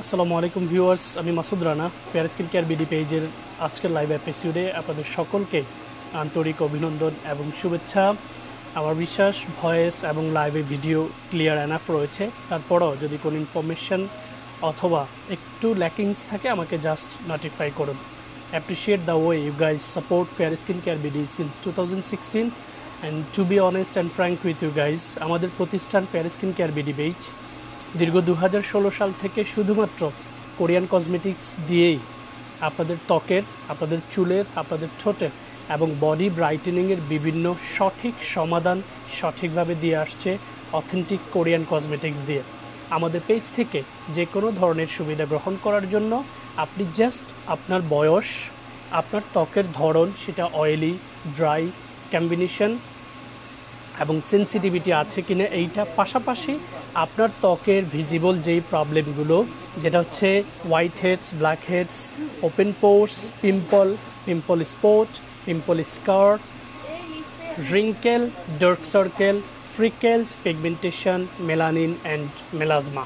আসসালামু আলাইকুম ভিউয়ার্স, আমি Masud Rana fair skin care BD পেজের আজকের লাইভ এপিসোডে আপনাদের সকলকে আন্তরিক অভিনন্দন এবং শুভেচ্ছা। আমার বিশ্বাস ভয়েস এবং লাইভে ভিডিও ক্লিয়ার এনাফ রয়েছে। তারপরও যদি কোনো ইনফরমেশন অথবা একটু ল্যাকিংস থাকে আমাকে জাস্ট নোটিফাই করুন। Appreciate the way you guys support fair skin care BD since 2016 and to be honest and frank with you guys, আমাদের প্রতিষ্ঠান fair skin care BD page দীর্ঘ 2016 সাল থেকে শুধুমাত্র কোরিয়ান কসমেটিক্স দিয়েই আপনাদের ত্বকের, আপনাদের চুলের, আপনাদের ঠোঁটের এবং বডি ব্রাইটেনিংয়ের বিভিন্ন সঠিক সমাধান সঠিকভাবে দিয়ে আসছে অথেন্টিক কোরিয়ান কসমেটিক্স দিয়ে। আমাদের পেজ থেকে যে কোনো ধরনের সুবিধা গ্রহণ করার জন্য আপনি জাস্ট আপনার বয়স, আপনার ত্বকের ধরন, সেটা অয়েলি, ড্রাই, কম্বিনেশন এবং সেন্সিটিভিটি আছে কিনা এইটা, পাশাপাশি আপনার ত্বকের ভিজিবল যেই প্রবলেমগুলো, যেটা হচ্ছে white heads, black heads, open pores, pimple spot, pimple scar, wrinkle, dark circle, freckles, pigmentation, melanin and melasma.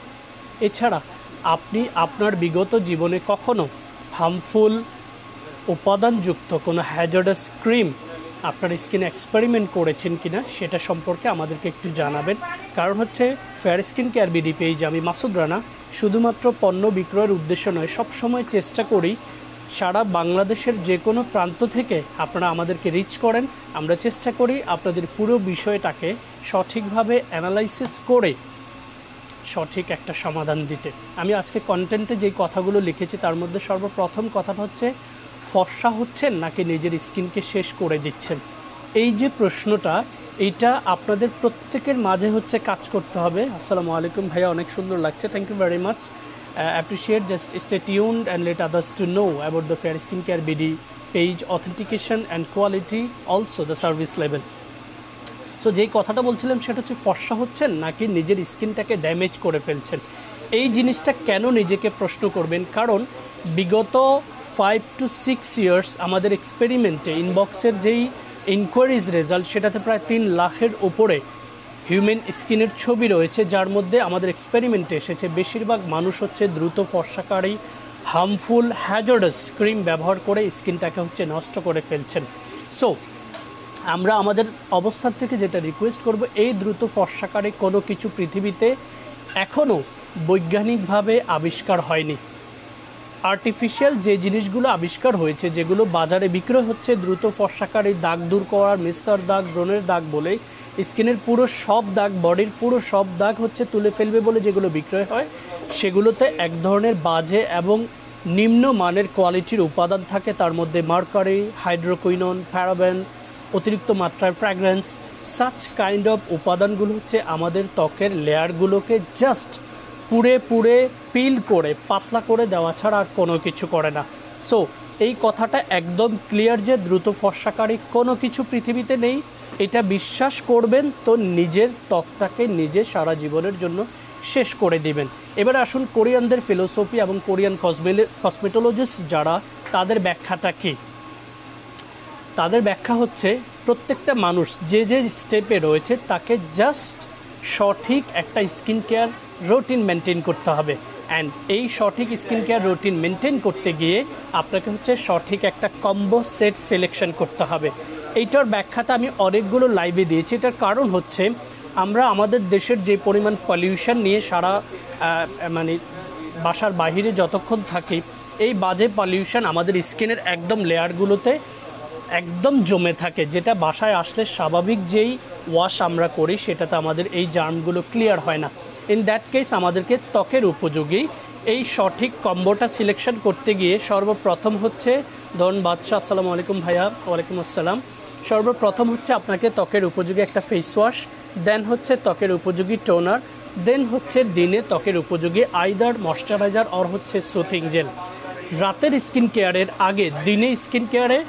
এছাড়া আপনি আপনার বিগত জীবনে কখনো হার্মফুল উপাদানযুক্ত কোনো হ্যাজার্ডাস ক্রিম আপনার স্কিন এক্সপেরিমেন্ট করেছেন কিনা সেটা সম্পর্কে আমাদেরকে একটু জানাবেন। কারণ হচ্ছে fair skin care BD page, আমি মাসুদ রানা, শুধুমাত্র পণ্য বিক্রয়ের উদ্দেশ্য নয়, সবসময় চেষ্টা করি সারা বাংলাদেশের যে কোনো প্রান্ত থেকে আপনারা আমাদেরকে রিচ করেন। আমরা চেষ্টা করি আপনাদের পুরো বিষয়টাকে সঠিকভাবে অ্যানালাইসিস করে সঠিক একটা সমাধান দিতে। আমি আজকে কন্টেন্টে যেই কথাগুলো লিখেছি তার মধ্যে সর্বপ্রথম কথাটা হচ্ছে, ফর্সা হচ্ছেন নাকি নিজের স্কিনকে শেষ করে দিচ্ছেন? এই যে প্রশ্নটা, এইটা আপনাদের প্রত্যেকের মাঝে হচ্ছে কাজ করতে হবে। আসসালামু আলাইকুম ভাইয়া, অনেক সুন্দর লাগছে, thank you very much, appreciate, just stay tuned and let others to know about the fair skin care BD page authentication and quality, also the service level. So যেই কথাটা বলছিলাম সেটা হচ্ছে, ফর্সা হচ্ছেন নাকি নিজের স্কিনটাকে ড্যামেজ করে ফেলছেন? এই জিনিসটা কেন নিজেকে প্রশ্ন করবেন? কারণ বিগত 5 to 6 ইয়ার্স আমাদের এক্সপেরিমেন্টে ইনবক্সের যেই ইনকোয়ারিজ রেজাল্ট, সেটাতে প্রায় 3 লাখের ওপরে হিউম্যান স্কিনের ছবি রয়েছে, যার মধ্যে আমাদের এক্সপেরিমেন্টে এসেছে বেশিরভাগ মানুষ হচ্ছে দ্রুত ফর্সাকারী হার্মফুল হ্যাজার্ডাস ক্রিম ব্যবহার করে স্কিনটাকে হচ্ছে নষ্ট করে ফেলছেন। সো আমরা আমাদের অবস্থান থেকে যেটা রিকোয়েস্ট করব, এই দ্রুত ফর্সাকারী কোনো কিছু পৃথিবীতে এখনও বৈজ্ঞানিকভাবে আবিষ্কার হয়নি। আর্টিফিশিয়াল যে জিনিসগুলো আবিষ্কার হয়েছে, যেগুলো বাজারে বিক্রয় হচ্ছে দ্রুত ফর্সাকারী, দাগ দূর করার, মেস্তার দাগ, ব্রণের দাগ বলে, স্কিনের পুরো সব দাগ, বডির পুরো সব দাগ হচ্ছে তুলে ফেলবে বলে যেগুলো বিক্রয় হয়, সেগুলোতে এক ধরনের বাজে এবং নিম্ন মানের কোয়ালিটির উপাদান থাকে। তার মধ্যে মার্কারি, হাইড্রোকুইনন, প্যারাবেন, অতিরিক্ত মাত্রায় ফ্র্যাগ্রেন্স, সাচ কাইন্ড অফ উপাদানগুলো হচ্ছে আমাদের ত্বকের লেয়ারগুলোকে জাস্ট পুড়ে পিল করে পাতলা করে দেওয়া ছাড়া আর কোনো কিছু করে না। সো এই কথাটা একদম ক্লিয়ার যে দ্রুত ফর্সাকারী কোনো কিছু পৃথিবীতে নেই। এটা বিশ্বাস করবেন তো নিজের ত্বকটাকে নিজে সারা জীবনের জন্য শেষ করে দিবেন। এবার আসুন কোরিয়ানদের ফিলোসফি এবং কোরিয়ান কসমেটোলজিস্ট যারা, তাদের ব্যাখ্যাটা কী? তাদের ব্যাখ্যা হচ্ছে, প্রত্যেকটা মানুষ যে যে স্টেপে রয়েছে তাকে জাস্ট সঠিক একটা স্কিন কেয়ার রুটিন মেনটেন করতে হবে। অ্যান্ড এই সঠিক স্কিন কেয়ার রুটিন মেনটেন করতে গিয়ে আপনাকে হচ্ছে সঠিক একটা কম্বো সেট সিলেকশন করতে হবে। এইটার ব্যাখ্যাটা আমি অনেকগুলো লাইভে দিয়েছি। এটার কারণ হচ্ছে, আমরা আমাদের দেশের যে পরিমাণ পলিউশন নিয়ে সারা মানে বাসার বাহিরে যতক্ষণ থাকি, এই বাজে পলিউশন আমাদের স্কিনের একদম লেয়ারগুলোতে একদম জমে থাকে, যেটা বাসায় আসলে স্বাভাবিক যেই ওয়াশ আমরা করি সেটাতে আমাদের এই জার্মগুলো ক্লিয়ার হয় না। ইন দ্যাট কেস আমাদেরকে ত্বকের উপযোগী এই সঠিক কম্বোটা সিলেকশন করতে গিয়ে সর্বপ্রথম হচ্ছে, ধরুন বাদশাহ, আসসালামু আলাইকুম ভাইয়া। ওয়ালাইকুম আসসালাম। সর্বপ্রথম হচ্ছে আপনাকে ত্বকের উপযোগী একটা ফেস ওয়াশ, দেন হচ্ছে ত্বকের উপযোগী টোনার, দেন হচ্ছে দিনে ত্বকের উপযোগী আইদার ময়শ্চারাইজার অর হচ্ছে সুথিং জেল। রাতের স্কিন কেয়ারের আগে দিনে স্কিন কেয়ারে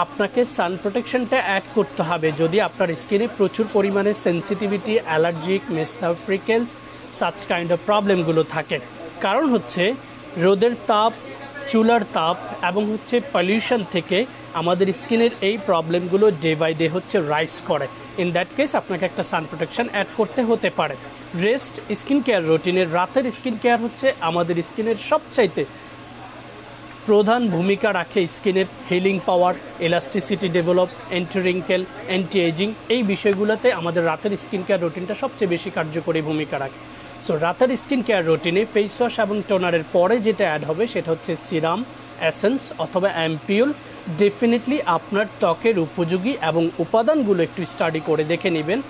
আপনাকে সান প্রোটেকশনটা অ্যাড করতে হবে যদি আপনার স্কিনে প্রচুর পরিমাণে সেন্সিটিভিটি, অ্যালার্জিক, মেস্তা, ফ্রিকেলস, সাচ কাইন্ড অফ প্রবলেমগুলো থাকে। কারণ হচ্ছে রোদের তাপ, চুলার তাপ এবং হচ্ছে পলিউশন থেকে আমাদের স্কিনের এই প্রবলেমগুলো ডে বাই ডে হচ্ছে রাইজ করে। ইন দ্যাট কেস আপনাকে একটা সান প্রোটেকশন অ্যাড করতে হতে পারে। রেস্ট স্কিন কেয়ার রুটিনের রাতের স্কিন কেয়ার হচ্ছে আমাদের স্কিনের সবচাইতে প্রধান ভূমিকা রাখে স্কিনের healing power, elasticity develop, anti wrinkle, anti aging, এই বিষয়গুলোতে আমাদের রাতের স্কিন কেয়ার রুটিনটা সবচেয়ে বেশি কার্যকরী ভূমিকা রাখে। সো রাতের স্কিন কেয়ার রুটিনে ফেস ওয়াশ এবং টোনারের পরে যেটা অ্যাড হবে সেটা হচ্ছে সিরাম, এসেন্স অথবা অ্যাম্পিউল। ডেফিনেটলি আপনার ত্বকের উপযোগী এবং উপাদানগুলো একটু স্টাডি করে দেখে নেবেন।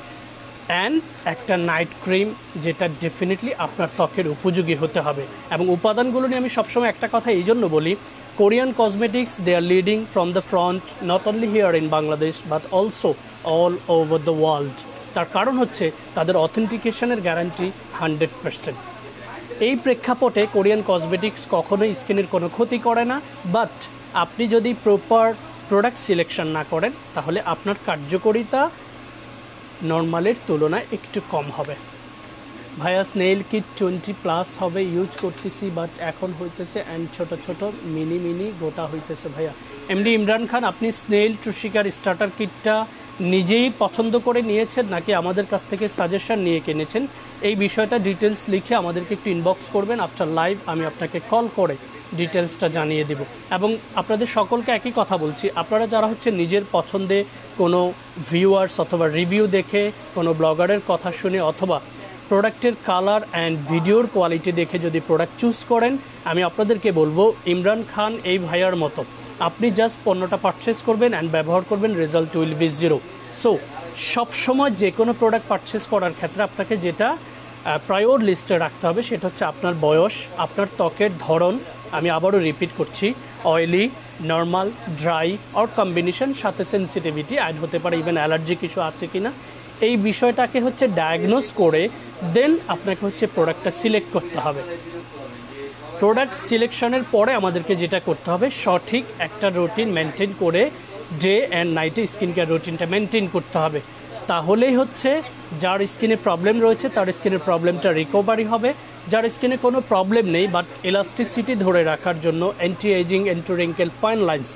অ্যান্ড একটা নাইট ক্রিম, যেটা ডেফিনেটলি আপনার ত্বকের উপযোগী হতে হবে। এবং উপাদানগুলো নিয়ে আমি সবসময় একটা কথা এই জন্য বলি, Korean cosmetics they are leading from the front, not only here in Bangladesh but also all over the world. তার কারণ হচ্ছে তাদের অথেন্টিকেশনের গ্যারান্টি 100%। এই প্রেক্ষাপটে কোরিয়ান কসমেটিক্স কখনোই স্কিনের কোনো ক্ষতি করে না, বাট আপনি যদি প্রপার প্রোডাক্ট সিলেকশন না করেন তাহলে আপনার কার্যকারিতা নর্মালের তুলনায় একটু কম হবে। ভাইয়া স্নেইল কিট 20+ হবে ইউজ করতেছি, বাট এখন হইতেছে অ্যান্ড ছোট ছোট মিনি গোটা হইতেছে। ভাইয়া এমডি ইমরান খান, আপনি স্নেইল ট্রুশিকার স্টার্টার কিটটা নিজেই পছন্দ করে নিয়েছেন নাকি আমাদের কাছ থেকে সাজেশন নিয়ে কিনেছেন? এই বিষয়টা ডিটেলস লিখে আমাদেরকে একটু ইনবক্স করবেন। আফটার লাইভ আমি আপনাকে কল করে ডিটেলসটা জানিয়ে দেব। এবং আপনাদের সকলকে একই কথা বলছি, আপনারা যারা হচ্ছে নিজের পছন্দে কোনো ভিউয়ার্স অথবা রিভিউ দেখে, কোনো ব্লগারের কথা শুনে অথবা প্রোডাক্টের কালার অ্যান্ড ভিডিওর কোয়ালিটি দেখে যদি প্রোডাক্ট চুজ করেন, আমি আপনাদেরকে বলবো ইমরান খান এই ভাইয়ার মতো আপনি জাস্ট পণ্যটা পারচেস করবেন অ্যান্ড ব্যবহার করবেন, result will be zero. So সবসময় যে কোনো প্রোডাক্ট পারচেস করার ক্ষেত্রে আপনাকে যেটা প্রায়োর লিস্টে রাখতে হবে সেটা হচ্ছে আপনার বয়স, আপনার ত্বকের ধরন, আমি আবারও রিপিট করছি, oily, normal, dry or combination, সাথে সেন্সিটিভিটি অ্যাড হতে পারে, ইভেন অ্যালার্জি কিছু আছে কি না, এই বিষয়টাকে হচ্ছে ডায়াগনোস করে দেন আপনাকে হচ্ছে প্রোডাক্টটা সিলেক্ট করতে হবে। প্রোডাক্ট সিলেকশনের পরে আমাদেরকে যেটা করতে হবে, সঠিক একটা রুটিন মেনটেন করে ডে অ্যান্ড নাইটে স্কিন কেয়ার রুটিনটা মেনটেন করতে হবে। তাহলেই হচ্ছে যার স্কিনে প্রবলেম রয়েছে তার স্কিনের প্রবলেমটা রিকভারি হবে, যার স্কিনে কোনো প্রবলেম নেই বাট এলাস্টিসিটি ধরে রাখার জন্য anti aging, anti wrinkle, fine lines,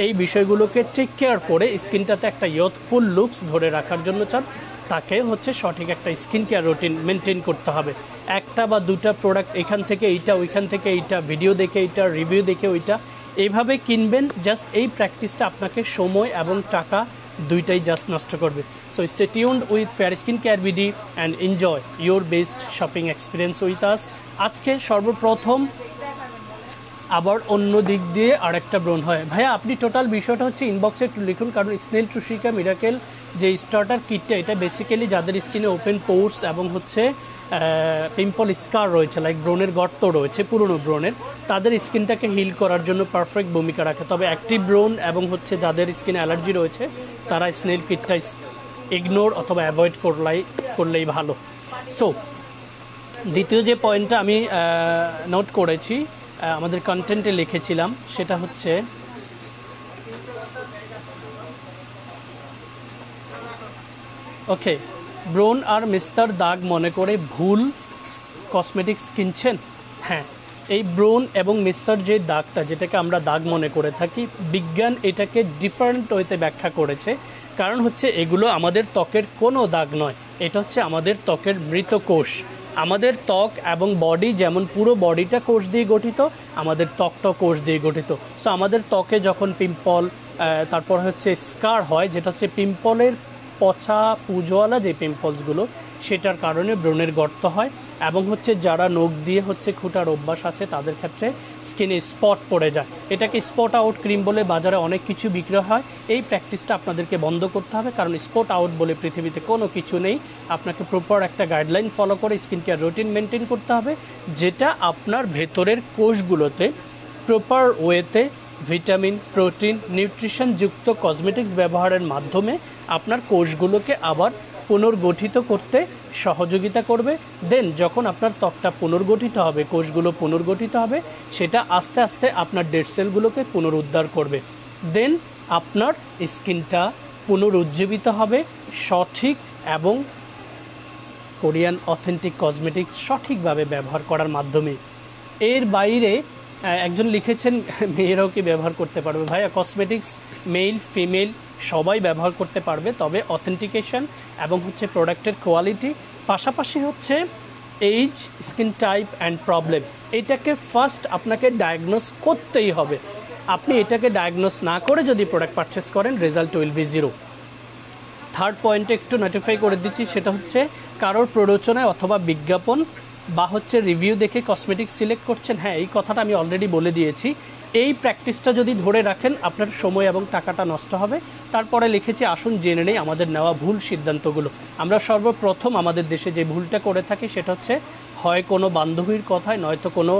এই বিষয়গুলোকে টেক কেয়ার করে স্কিনটাতে একটা ইয়থফুল লুকস ধরে রাখার জন্য চান, তাকে হচ্ছে সঠিক একটা স্কিন কেয়ার রুটিন মেনটেন করতে হবে। একটা বা দুটা প্রোডাক্ট এখান থেকে এইটা, ওইখান থেকে এইটা, ভিডিও দেখে এইটা, রিভিউ দেখে ওইটা, এইভাবে কিনবেন, জাস্ট এই প্র্যাকটিসটা আপনাকে সময় এবং টাকা দুইটাই জাস্ট নষ্ট করবে। So stay tuned with fair skin care BD and enjoy your best shopping experience with us. আজকে সর্বপ্রথম আবার অন্য দিক দিয়ে আরেকটা ব্রণ হয়। ভাইয়া আপনি টোটাল বিষয়টা হচ্ছে ইনবক্সে একটু লিখুন, কারণ স্নেল ট্রুশিকা মিরাকেল যে স্টার্টার কিটটা, এটা বেসিক্যালি যাদের স্কিনে ওপেন পোর্স এবং হচ্ছে পিম্পল স্কার রয়েছে, লাইক ব্রণের গর্ত রয়েছে পুরনো ব্রণের, তাদের স্কিনটাকে হিল করার জন্য পারফেক্ট ভূমিকা রাখে। তবে অ্যাক্টিভ ব্রণ এবং হচ্ছে যাদের স্কিনে অ্যালার্জি রয়েছে তারা স্নেল কিটটা ইগনোর অথবা অ্যাভয়েড করলেই ভালো। সো দ্বিতীয় যে পয়েন্টটা আমি নোট করেছি, আমাদের কন্টেন্টে লিখেছিলাম, সেটা হচ্ছে ওকে, ব্রণ আর মিস্টার দাগ মনে করে ভুল কসমেটিক্স কিনছেন। হ্যাঁ, এই ব্রণ এবং মিস্টার যে দাগটা, যেটাকে আমরা দাগ মনে করে থাকি, বিজ্ঞান এটাকে ডিফারেন্ট ওয়েতে ব্যাখ্যা করেছে। কারণ হচ্ছে এগুলো আমাদের ত্বকের কোনো দাগ নয়, এটা হচ্ছে আমাদের ত্বকের মৃত কোষ। আমাদের ত্বক এবং বডি যেমন পুরো বডিটা কোষ দিয়ে গঠিত, আমাদের ত্বকটাও কোষ দিয়ে গঠিত। সো আমাদের ত্বকে যখন পিম্পল, তারপর হচ্ছে স্কার হয়, যেটা হচ্ছে পিম্পলের পচা পুজোওয়ালা যে পিম্পলসগুলো, সেটার কারণে ব্রণের গর্ত হয়। এবং হচ্ছে যারা নখ দিয়ে হচ্ছে খুঁটার অভ্যাস আছে তাদের ক্ষেত্রে স্কিনে স্পট পড়ে যায়, এটাকে স্পট আউট ক্রিম বলে বাজারে অনেক কিছু বিক্রি হয়। এই প্র্যাকটিসটা আপনাদেরকে বন্ধ করতে হবে, কারণ স্পট আউট বলে পৃথিবীতে কোনো কিছু নেই। আপনাকে প্রপার একটা গাইডলাইন ফলো করে স্কিন কেয়ার রুটিন মেনটেন করতে হবে, যেটা আপনার ভেতরের কোষগুলোতে প্রপার ওয়েতে ভিটামিন, প্রোটিন, নিউট্রিশনযুক্ত কসমেটিক্স ব্যবহারের মাধ্যমে আপনার কোষগুলোকে আবার পুনর্গঠিত করতে সহযোগিতা করবে। দেন যখন আপনার ত্বকটা পুনর্গঠিত হবে, কোষগুলো পুনর্গঠিত হবে, সেটা আস্তে আস্তে আপনার ডেড সেলগুলোকে পুনরুদ্ধার করবে। দেন আপনার স্কিনটা পুনরুজ্জীবিত হবে সঠিক এবং কোরিয়ান অথেন্টিক কসমেটিক্স সঠিকভাবে ব্যবহার করার মাধ্যমে। এর বাইরে একজন লিখেছেন মেয়েরাও কি ব্যবহার করতে পারবে? ভাইয়া, কসমেটিক্স মেল ফিমেল সবাই ব্যবহার করতে পারবে, তবে অথেন্টিকেশন এবং হচ্ছে প্রোডাক্টের কোয়ালিটি পাশাপাশি হচ্ছে age, skin type and problem, এটাকে ফার্স্ট আপনাকে ডায়াগনোস করতেই হবে। আপনি এটাকে ডায়াগনোস না করে যদি প্রোডাক্ট পারচেস করেন, result will be zero. Third পয়েন্টে একটু নোটিফাই করে দিচ্ছি, সেটা হচ্ছে কারোর প্ররোচনায় অথবা বিজ্ঞাপন বা হচ্ছে রিভিউ দেখে কসমেটিক সিলেক্ট করছেন। হ্যাঁ, এই কথাটা আমি অলরেডি বলে দিয়েছি। এই প্র্যাকটিসটা যদি ধরে রাখেন, আপনার সময় এবং টাকাটা নষ্ট হবে। তারপরে লিখেছি আসুন জেনে নেই আমাদের নেওয়া ভুল সিদ্ধান্তগুলো। আমরা সর্বপ্রথম আমাদের দেশে যে ভুলটা করে থাকি সেটা হচ্ছে হয় কোনো বান্ধবীর কথায়, নয়তো কোনো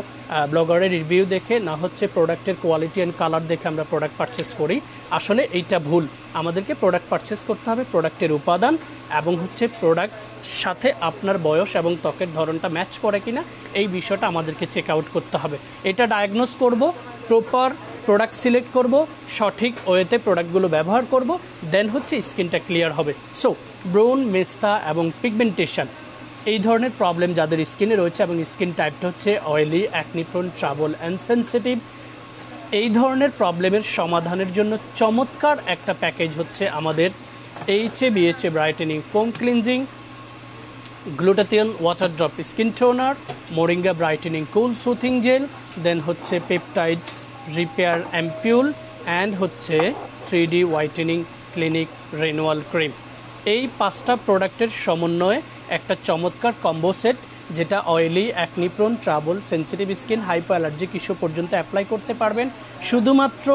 ব্লগারের রিভিউ দেখে, না হচ্ছে প্রোডাক্টের কোয়ালিটি অ্যান্ড কালার দেখে আমরা প্রোডাক্ট পারচেস করি। আসলে এইটা ভুল। আমাদেরকে প্রোডাক্ট পারচেস করতে হবে প্রোডাক্টের উপাদান এবং হচ্ছে প্রোডাক্ট সাথে আপনার বয়স এবং ত্বকের ধরনটা ম্যাচ করে কিনা, এই বিষয়টা আমাদেরকে চেক আউট করতে হবে। এটা ডায়াগনোস করব, প্রপার প্রোডাক্ট সিলেক্ট করব, সঠিক ওয়েতে প্রোডাক্টগুলো ব্যবহার করব, দেন হচ্ছে স্কিনটা ক্লিয়ার হবে। সো ব্রোন, মেস্তা এবং পিগমেন্টেশন, এই ধরনের প্রবলেম যাদের স্কিনে রয়েছে এবং স্কিন টাইপটা হচ্ছে oily, acne prone, trouble and sensitive, এই ধরনের প্রবলেমের সমাধানের জন্য চমৎকার একটা প্যাকেজ হচ্ছে আমাদের BHA brightening foam cleansing, glutathione water drop skin toner, moringa brightening cool soothing gel, then হচ্ছে পেপটাইড রিপেয়ার অ্যাম্পিউল অ্যান্ড হচ্ছে 3D whitening clinic renewal cream. এই 5টা প্রোডাক্টের সমন্বয়ে একটা চমৎকার কম্বো সেট, যেটা oily, acne prone, trouble, sensitive skin, hypo allergic issue পর্যন্ত অ্যাপ্লাই করতে পারবেন। শুধুমাত্র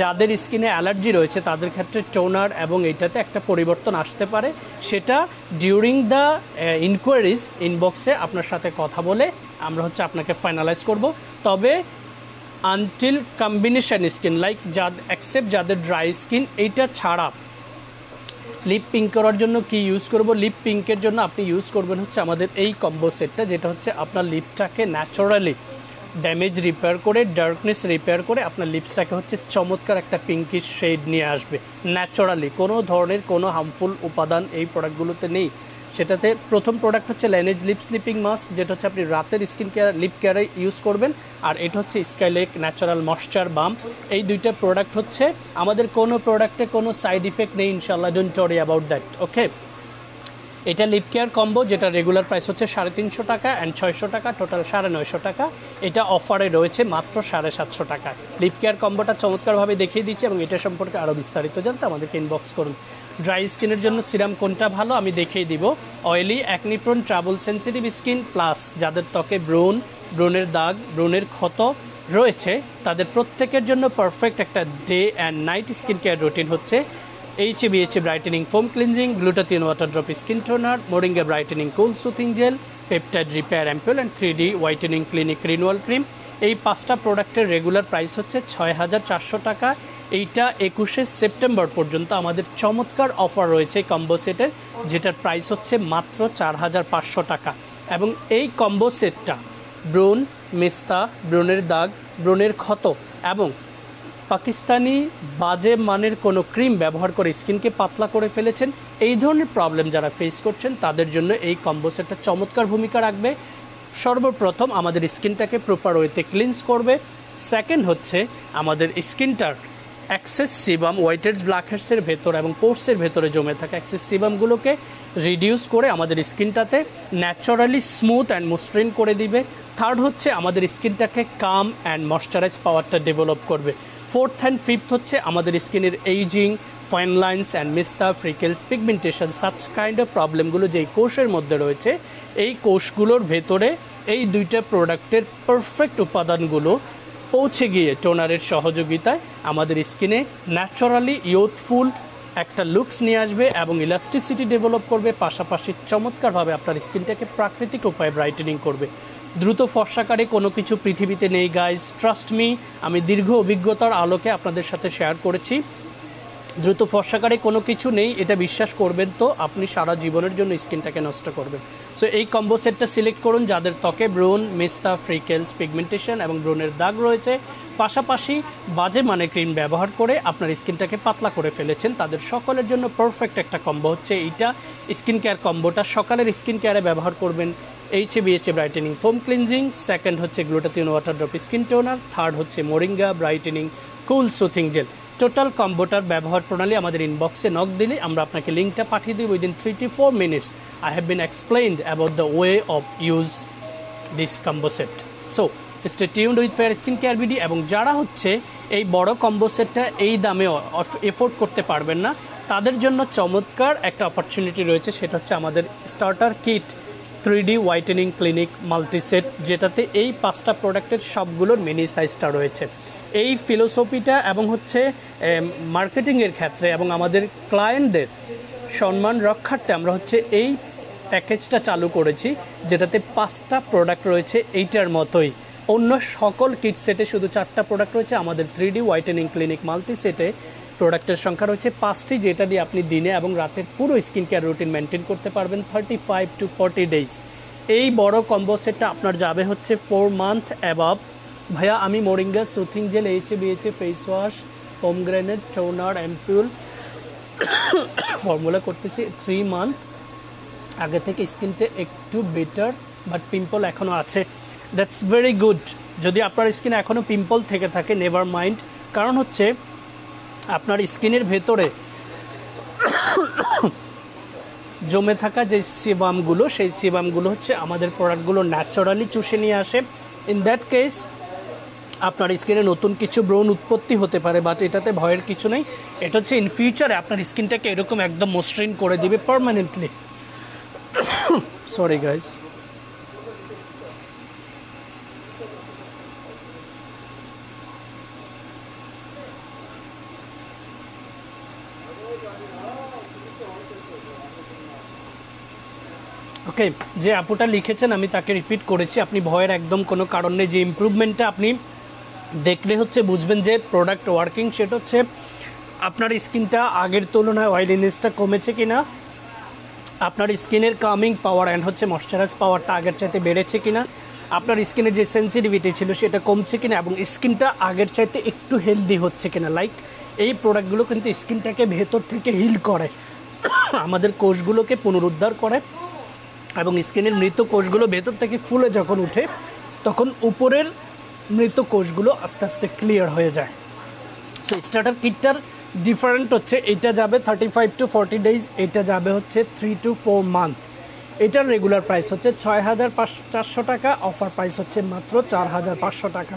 যাদের স্কিনে অ্যালার্জি রয়েছে তাদের ক্ষেত্রে টোনার এবং এইটাতে একটা পরিবর্তন আসতে পারে, সেটা ডিউরিং দ্য ইনকোয়ারিজ ইনবক্সে আপনার সাথে কথা বলে আমরা হচ্ছে আপনাকে ফাইনালাইজ করব। তবে until combination skin like accept যাদের ড্রাই স্কিন, এইটা ছাড়া লিপ পিঙ্ক করার জন্য কি ইউজ করব? লিপ পিঙ্কের জন্য আপনি ইউজ করবেন হচ্ছে আমাদের এই কম্বো সেটটা, যেটা হচ্ছে আপনার লিপটাকে ন্যাচারালি ড্যামেজ রিপেয়ার করে, ডার্কনেস রিপেয়ার করে আপনার লিপসটাকে হচ্ছে চমৎকার একটা পিঙ্কিশ শেড নিয়ে আসবে ন্যাচারালি। কোনো ধরনের কোনো হার্মফুল উপাদান এই প্রোডাক্টগুলোতে নেই। সেটাতে প্রথম প্রোডাক্ট হচ্ছে ল্যানেজ লিপ স্লিপিং মাস্ক, যেটা হচ্ছে আপনি রাতের স্কিন কেয়ার লিপ কেয়ারে ইউজ করবেন, আর এটা হচ্ছে স্কাইলেক ন্যাচারাল ময়েশ্চার বাম। এই দুইটা প্রোডাক্ট হচ্ছে আমাদের কোনো প্রোডাক্টে কোনো সাইড ইফেক্ট নেই ইনশাল্লাহ, ডোন্ট ওয়ারি অ্যাবাউট দ্যাট। ওকে, এটা লিপ কেয়ার কম্বো, যেটা রেগুলার প্রাইস হচ্ছে 350 টাকা অ্যান্ড 600 টাকা, টোটাল 950 টাকা। এটা অফারে রয়েছে মাত্র 750 টাকায়। লিপ কেয়ার কম্বোটা চমৎকারভাবে দেখিয়ে দিচ্ছি এবং এটা সম্পর্কে আরও বিস্তারিত জানতে আমাদেরকে ইনবক্স করুন। ড্রাই স্কিনের জন্য সিরাম কোনটা ভালো আমি দেখিয়ে দিব। Oily, acne prone, trouble, sensitive skin plus যাদের ত্বকে ব্রণের দাগ, ব্রণের ক্ষত রয়েছে, তাদের প্রত্যেকের জন্য পারফেক্ট একটা day and night skin care routine হচ্ছে BHA brightening foam cleansing, glutathione water drop skin toner, moringa brightening cool soothing jail, peptide repair ampoule and 3D whitening clinic renewal cream. এই 5টা প্রোডাক্টের রেগুলার প্রাইস হচ্ছে 6400 টাকা। এইটা 21শে September পর্যন্ত আমাদের চমৎকার অফার রয়েছে কম্বো সেটের, যেটার প্রাইস হচ্ছে মাত্র 4500 টাকা। এবং এই কম্বো সেটটা ব্রণ, মেস্তা, ব্রণের দাগ, ব্রণের ক্ষত এবং পাকিস্তানি বাজে মানের কোনো ক্রিম ব্যবহার করে স্কিনকে পাতলা করে ফেলেছেন, এই ধরনের প্রবলেম যারা ফেস করছেন তাদের জন্য এই কম্বো সেটটা চমৎকার ভূমিকা রাখবে। সর্বপ্রথম আমাদের স্কিনটাকে প্রপার ওয়েতে ক্লিনস করবে। সেকেন্ড হচ্ছে আমাদের স্কিনটার অ্যাক্সেস সিবাম, হোয়াইট ব্ল্যাক হেডসের ভেতর এবং পোর্সের ভেতরে জমে থাকা অ্যাক্সেস সিবামগুলোকে রিডিউস করে আমাদের স্কিনটাতে ন্যাচারালি স্মুথ অ্যান্ড মসৃণ করে দিবে। থার্ড হচ্ছে আমাদের স্কিনটাকে কাম অ্যান্ড ময়শ্চারাইজ পাওয়ারটা ডেভেলপ করবে। ফোর্থ অ্যান্ড ফিফথ হচ্ছে আমাদের স্কিনের এইজিং, ফাইন লাইন্স অ্যান্ড মিস্তা, freckles, pigmentation, such kind of প্রবলেমগুলো যেই কোষের মধ্যে রয়েছে, এই কোষগুলোর ভেতরে এই দুইটা প্রোডাক্টের পারফেক্ট উপাদানগুলো পৌঁছে গিয়ে টোনারের সহযোগিতায় আমাদের স্কিনে ন্যাচারালি ইয়ুথফুল একটা লুকস নিয়ে আসবে এবং ইলাস্টিসিটি ডেভেলপ করবে। পাশাপাশি চমৎকারভাবে আপনার স্কিনটাকে প্রাকৃতিক উপায়ে ব্রাইটেনিং করবে। দ্রুত ফর্সাকারে কোনো কিছু পৃথিবীতে নেই গাইজ, ট্রাস্ট মি, আমি দীর্ঘ অভিজ্ঞতার আলোকে আপনাদের সাথে শেয়ার করেছি। দ্রুত ফর্সাকারে কোনো কিছু নেই, এটা বিশ্বাস করবেন তো আপনি সারা জীবনের জন্য স্কিনটাকে নষ্ট করবেন। সো এই কম্বো সেটটা সিলেক্ট করুন যাদের ত্বকে ব্রণ, মেস্তা, ফ্রিকেলস, পিগমেন্টেশন এবং ব্রণের দাগ রয়েছে, পাশাপাশি বাজে মানে ক্রিম ব্যবহার করে আপনার স্কিনটাকে পাতলা করে ফেলেছেন, তাদের সকলের জন্য পারফেক্ট একটা কম্বো হচ্ছে এইটা। স্কিন কেয়ার কম্বোটা সকালের স্কিন কেয়ারে ব্যবহার করবেন BHA brightening foam cleansing, second হচ্ছে glutathione water drop skin toner, third হচ্ছে moringa brightening cool soothing gel. Total কম্বোটার ব্যবহার প্রণালী আমাদের ইনবক্সে নক দিলে আমরা আপনাকে লিঙ্কটা পাঠিয়ে দিই। Within 3 to 4 minutes I have been explained about the way of use this combo set. So stay tuned with Fair Skin Care BD. এবং যারা হচ্ছে এই বড় কম্বো সেটটা এই দামে এফোর্ড করতে পারবেন না, তাদের জন্য চমৎকার একটা অপরচুনিটি রয়েছে। সেটা হচ্ছে আমাদের starter kit 3D whitening clinic multi set, যেটাতে এই 5টা প্রোডাক্টের সবগুলোর মিনি সাইজটা রয়েছে। এই ফিলোসফিটা এবং হচ্ছে মার্কেটিংয়ের ক্ষেত্রে এবং আমাদের ক্লায়েন্টদের সম্মান রক্ষার্থে আমরা হচ্ছে এই প্যাকেজটা চালু করেছি, যেটাতে 5টা প্রোডাক্ট রয়েছে এইটার মতোই। অন্য সকল কিট সেটে শুধু 4টা প্রোডাক্ট রয়েছে, আমাদের 3D হোয়াইটেনিং ক্লিনিক মাল্টি সেটে প্রোডাক্টের সংখ্যা রয়েছে 5টি, যেটা দিয়ে আপনি দিনে এবং রাতের পুরো স্কিন কেয়ার রুটিন মেনটেন করতে পারবেন 35 to 40 ডেজ। এই বড় কম্বো সেটটা আপনার যাবে হচ্ছে 4 মান্থ অ্যাবাভ। ভাইয়া আমি moringa soothing gel, BHA face wash, pomegranate, toner, ampoule formula করতেছি 3 মান্থ। আগে থেকে স্কিনটা একটু বেটার, বাট পিম্পল এখনও আছে। That's very good. যদি আপনার স্কিনে এখনও পিম্পল থেকে থাকে, নেভার মাইন্ড, কারণ হচ্ছে আপনার স্কিনের ভেতরে জমে থাকা যে সিবামগুলো, সেই সিবামগুলো হচ্ছে আমাদের প্রোডাক্টগুলো ন্যাচারালি চুষে নিয়ে আসে। ইন দ্যাট কেস আপনার স্কিনে নতুন কিছু ব্রণ উৎপত্তি হতে পারে, বাট এটাতে ভয়ের কিছু নেই। এটা হচ্ছে ইন ফিউচারে আপনার স্কিনটাকে এরকম একদম মসৃণ করে দিবে পার্মানেন্টলি। Sorry guys. ওকে, যে আপুটা লিখেছেন আমি তাকে রিপিট করেছি, আপনি ভয়ের একদম কোনো কারণ নেই। যে ইমপ্রুভমেন্টটা আপনি দেখলে হচ্ছে বুঝবেন যে প্রোডাক্ট ওয়ার্কিং, সেটা হচ্ছে আপনার স্কিনটা আগের তুলনায় অয়েলিনেসটা কমেছে কিনা, আপনার স্কিনের কামিং পাওয়ার অ্যান্ড হচ্ছে ময়শ্চারাইজ পাওয়ারটা আগের চাইতে বেড়েছে কিনা, আপনার স্কিনের যে সেন্সিটিভিটি ছিল সেটা কমছে কিনা, এবং স্কিনটা আগের চাইতে একটু হেলদি হচ্ছে কিনা। লাইক এই প্রোডাক্টগুলো কিন্তু স্কিনটাকে ভেতর থেকে হিল করে, আমাদের কোষগুলোকে পুনরুদ্ধার করে, এবং স্কিনের মৃত কোষগুলো ভেতর থেকে ফুলে যখন উঠে তখন উপরের মৃত কোষগুলো আস্তে আস্তে ক্লিয়ার হয়ে যায়। সো স্টার্টার কিটটার ডিফারেন্ট হচ্ছে, এটা যাবে 35 to 40 ডেজ, এটা যাবে হচ্ছে 3 to 4 মান্থ। এটার রেগুলার প্রাইস হচ্ছে 6,400 টাকা, অফার প্রাইস হচ্ছে মাত্র 4,500 টাকা।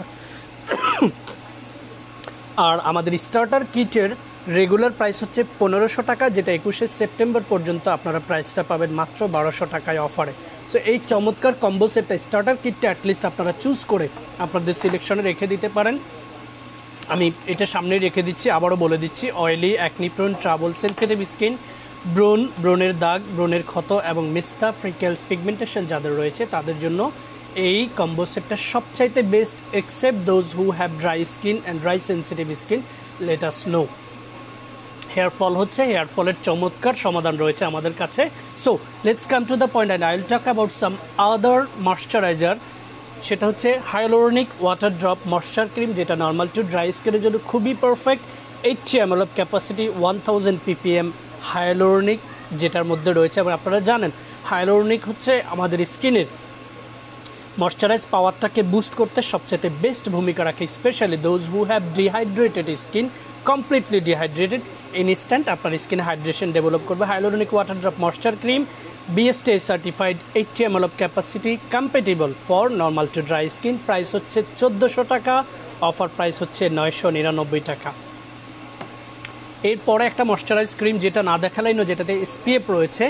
আর আমাদের স্টার্টার কিটের রেগুলার প্রাইস হচ্ছে 1500 টাকা, যেটা 21শে সেপ্টেম্বর পর্যন্ত আপনারা প্রাইসটা পাবেন মাত্র 1200 টাকায় অফারে। সো এই চমৎকার কম্বো সেটটা, স্টার্টার কিটটা অ্যাটলিস্ট আপনারা চুজ করে আপনাদের সিলেকশনে রেখে দিতে পারেন। আমি এটা সামনে রেখে দিচ্ছি, আবারও বলে দিচ্ছি, oily, acne prone, trouble, sensitive skin, ব্রণের দাগ, ব্রণের ক্ষত এবং মিস্তা, ফ্রিকেলস, পিগমেন্টেশন যাদের রয়েছে তাদের জন্য এই কম্বো সেটটা সবচাইতে best, except those who have dry skin and dry sensitive skin, let us know. Hair fall হচ্ছে, হেয়ার ফলের চমৎকার সমাধান রয়েছে আমাদের কাছে। So let's come to the point and I will talk about some other moisturizer. সেটা হচ্ছে hyaluronic water drop moisture cream, যেটা নর্মাল টু ড্রাই স্কিনের জন্য খুবই perfect. 80 ml of capacity, 1000 ppm hyaluronic যেটার মধ্যে রয়েছে। এবং আপনারা জানেন হায়ালুরনিক হচ্ছে আমাদের স্কিনের ময়শ্চারাইজ পাওয়ারটাকে বুস্ট করতে সবচেয়ে বেস্ট ভূমিকা রাখে, specially those who have dehydrated skin, completely dehydrated. Instant আপনার স্কিনে হাইড্রেশন ডেভেলপ করবে। Hyaluronic water drop moisture cream, BSTA certified, 80 ml of capacity, compatible for normal to dry skin. Price হচ্ছে 1400 টাকা, offer price হচ্ছে 999 টাকা। এরপরে একটা ময়শ্চারাইজ ক্রিম যেটা না দেখালাই না, যেটাতে SPF রয়েছে।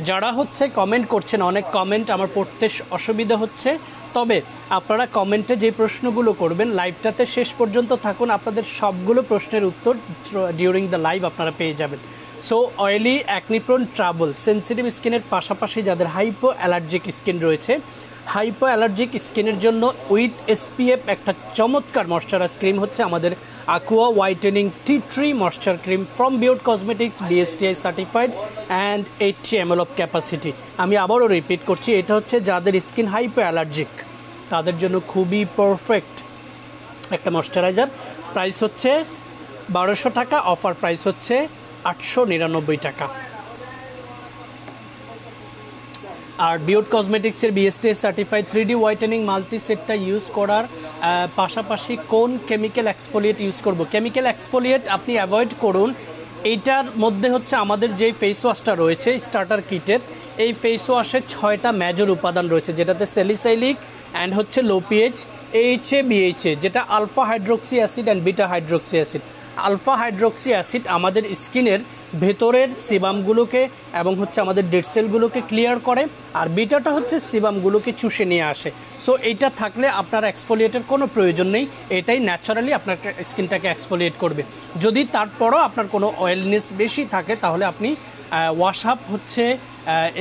যারা হচ্ছে কমেন্ট করছেন, অনেক কমেন্ট আমার পড়তে অসুবিধা হচ্ছে, তবে আপনারা কমেন্টে যে প্রশ্নগুলো করবেন লাইভটাতে শেষ পর্যন্ত থাকুন, আপনাদের সবগুলো প্রশ্নের উত্তর ডিউরিং দ্য লাইভ আপনারা পেয়ে যাবেন। So oily, acne prone, trouble, sensitive স্কিনের পাশাপাশি যাদের হাইপো অ্যালার্জিক স্কিন রয়েছে, হাইপো অ্যালার্জিক স্কিনের জন্য উইথ SPF একটা চমৎকার ময়শ্চারাইজ ক্রিম হচ্ছে আমাদের aqua whitening tea tree moisture cream from Beauty Cosmetics, BSTI certified and 80 ml of capacity। আমি আবারও রিপিট করছি, এটা হচ্ছে যাদের স্কিন হাইপো অ্যালার্জিক তাদের জন্য খুবই পারফেক্ট একটা ময়শ্চারাইজার। প্রাইস হচ্ছে 1200 টাকা, অফার প্রাইস হচ্ছে 899 টাকা। আর বিউটি কসমেটিক্সের BSTI certified 3D whitening multi সেটটা ইউজ করার পাশাপাশি কোন কেমিক্যাল এক্সফোলিয়েট ইউজ করব? কেমিক্যাল এক্সফোলিয়েট আপনি অ্যাভয়েড করুন। এইটার মধ্যে হচ্ছে আমাদের যে ফেস ওয়াশটা রয়েছে স্টার্টার কিটের, এই ফেস ওয়াশে 6টা মেজর উপাদান রয়েছে, যেটাতে স্যালিসাইলিক অ্যান্ড হচ্ছে লো পিএইচ, এইচএ বিএইচএ, যেটা alpha hydroxy acid and beta hydroxy acid. Alpha hydroxy acid আমাদের স্কিনের ভেতরের সিবামগুলোকে এবং হচ্ছে আমাদের ডেড সেলগুলোকে ক্লিয়ার করে, আর বিটাটা হচ্ছে সিবামগুলোকে চুষে নিয়ে আসে। সো এইটা থাকলে আপনার এক্সফোলিয়েটের কোনো প্রয়োজন নেই, এটাই ন্যাচারালি আপনার স্কিনটাকে এক্সফোলিয়েট করবে। যদি তারপরও আপনার কোনো অয়েলনেস বেশি থাকে তাহলে আপনি ওয়াশ আপ হচ্ছে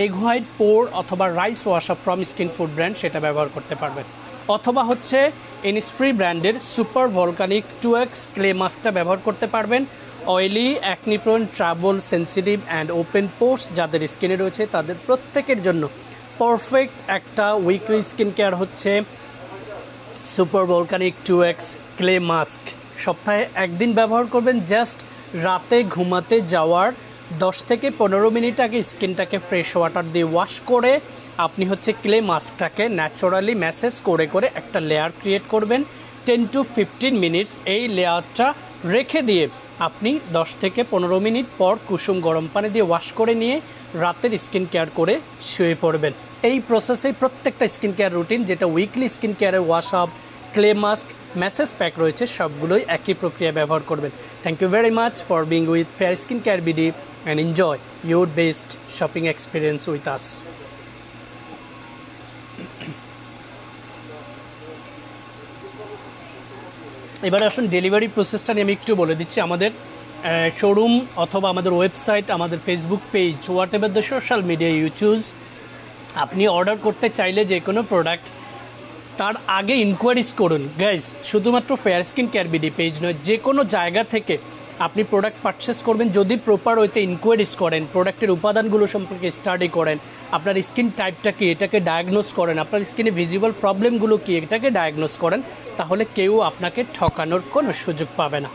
এগ হোয়াইট পোর অথবা rice wash up from skin food brand, সেটা ব্যবহার করতে পারবেন। অথবা হচ্ছে ইনস্প্রি ব্র্যান্ডের সুপার ভলকানিক 2X ক্লে মাস্কটা ব্যবহার করতে পারবেন। Oily, acne-prone, trouble sensitive and open পোর্স যাদের স্কিনে রয়েছে তাদের প্রত্যেকের জন্য পারফেক্ট একটা উইকলি স্কিন কেয়ার হচ্ছে super volcanic 2X clay mask. সপ্তাহে একদিন ব্যবহার করবেন, জাস্ট রাতে ঘুমাতে যাওয়ার 10 থেকে 15 মিনিট আগে স্কিনটাকে ফ্রেশ ওয়াটার দিয়ে ওয়াশ করে আপনি হচ্ছে ক্লে মাস্কটাকে ন্যাচারালি ম্যাসেজ করে করে একটা লেয়ার ক্রিয়েট করবেন 10 to 15 মিনিটস। এই লেয়ারটা রেখে দিয়ে আপনি 10 থেকে 15 মিনিট পর কুসুম গরম পানি দিয়ে ওয়াশ করে নিয়ে রাতের স্কিন কেয়ার করে শুয়ে পড়বেন। এই প্রসেসেই প্রত্যেকটা স্কিন কেয়ার রুটিন, যেটা উইকলি স্কিন কেয়ারের wash up, clay mask, massage pack রয়েছে, সবগুলোই একই প্রক্রিয়া ব্যবহার করবেন। Thank you very much for being with fair skin care BD and enjoy your best shopping experience with us. এবারে আসুন ডেলিভারি প্রসেসটা নিয়ে আমি একটু বলে দিচ্ছি। আমাদের শোরুম অথবা আমাদের ওয়েবসাইট, আমাদের Facebook page, what ever the social media you choose, আপনি অর্ডার করতে চাইলে যে কোনো প্রোডাক্ট তার আগে ইনকোয়ারিজ করুন গাইজ। শুধুমাত্র fair skin care BD page নয়, যে কোনো জায়গা থেকে আপনি প্রোডাক্ট পারচেস করবেন যদি প্রপার ওইতে ইনকোয়ারিজ করেন, প্রোডাক্টের উপাদানগুলো সম্পর্কে স্টাডি করেন, আপনার স্কিন টাইপটা কী এটাকে ডায়াগনোস করেন, আপনার স্কিনে ভিজিবল প্রবলেমগুলো কী এটাকে ডায়াগনোস করেন, তাহলে কেউ আপনাকে ঠকানোর কোনো সুযোগ পাবে না।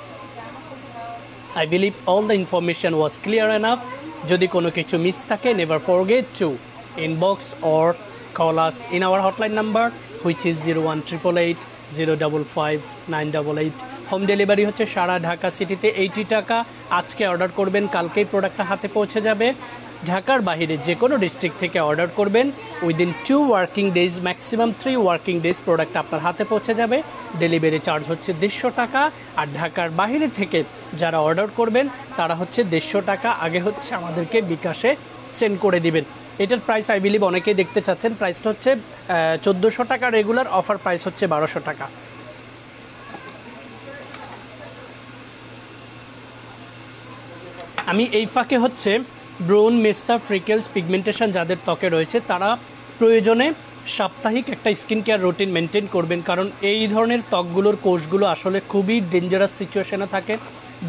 I believe all the information was clear enough. যদি কোনো কিছু মিস থাকে, never forget to inbox or call us in our hotline number which is 01888 055 988। Home delivery হচ্ছে সারা ঢাকা সিটিতে 80 টাকা। আজকে অর্ডার করবেন, কালকেই প্রোডাক্টটা হাতে পৌঁছে যাবে। ঢাকার বাইরে যে কোনো ডিস্ট্রিক্ট থেকে অর্ডার করবেন, within 2 working days, maximum 3 working days product আপনার হাতে পৌঁছে যাবে। ডেলিভারি চার্জ হচ্ছে 150 টাকা। আর ঢাকার বাইরে থেকে যারা অর্ডার করবেন তারা হচ্ছে 150 টাকা আগে হচ্ছে আমাদেরকে বিকাশে সেন্ড করে দিবেন। এটার প্রাইস আই বিলিভ অনেকেই দেখতে চাচ্ছেন। প্রাইসটা হচ্ছে 1400 টাকা রেগুলার, অফার প্রাইস হচ্ছে 1200 টাকা। আমি এই ফাঁকে হচ্ছে ব্রোন, মেস্তা, ফ্রিকেলস, পিগমেন্টেশন যাদের ত্বকে রয়েছে তারা প্রয়োজনে সাপ্তাহিক একটা স্কিন কেয়ার রুটিন মেনটেন করবেন, কারণ এই ধরনের ত্বকগুলোর কোষগুলো আসলে খুবই ডেঞ্জারাস সিচুয়েশনে থাকে,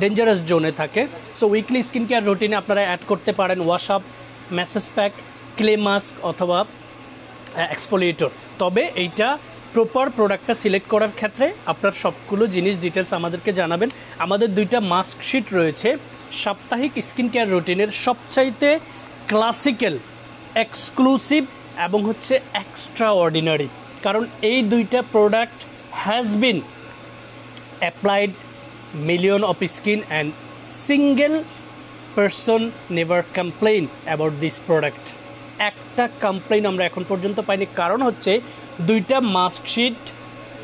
ডেঞ্জারাস জোনে থাকে। সো উইকলি স্কিন কেয়ার রুটিনে আপনারা অ্যাড করতে পারেন wash up, message pack, clay mask অথবা এক্সফোলিয়েটর। তবে এইটা প্রপার প্রোডাক্টটা সিলেক্ট করার ক্ষেত্রে আপনার সবগুলো জিনিস ডিটেলস আমাদেরকে জানাবেন। আমাদের 2টা মাস্ক শিট রয়েছে সাপ্তাহিক স্কিন কেয়ার রুটিনের, সবচাইতে ক্লাসিক্যাল, এক্সক্লুসিভ এবং হচ্ছে এক্সট্রা অর্ডিনারি, কারণ এই 2টা product has been applied million of skin and single person never complain about this product. একটা কমপ্লেইন আমরা এখন পর্যন্ত পাইনি, কারণ হচ্ছে 2টা mask sheet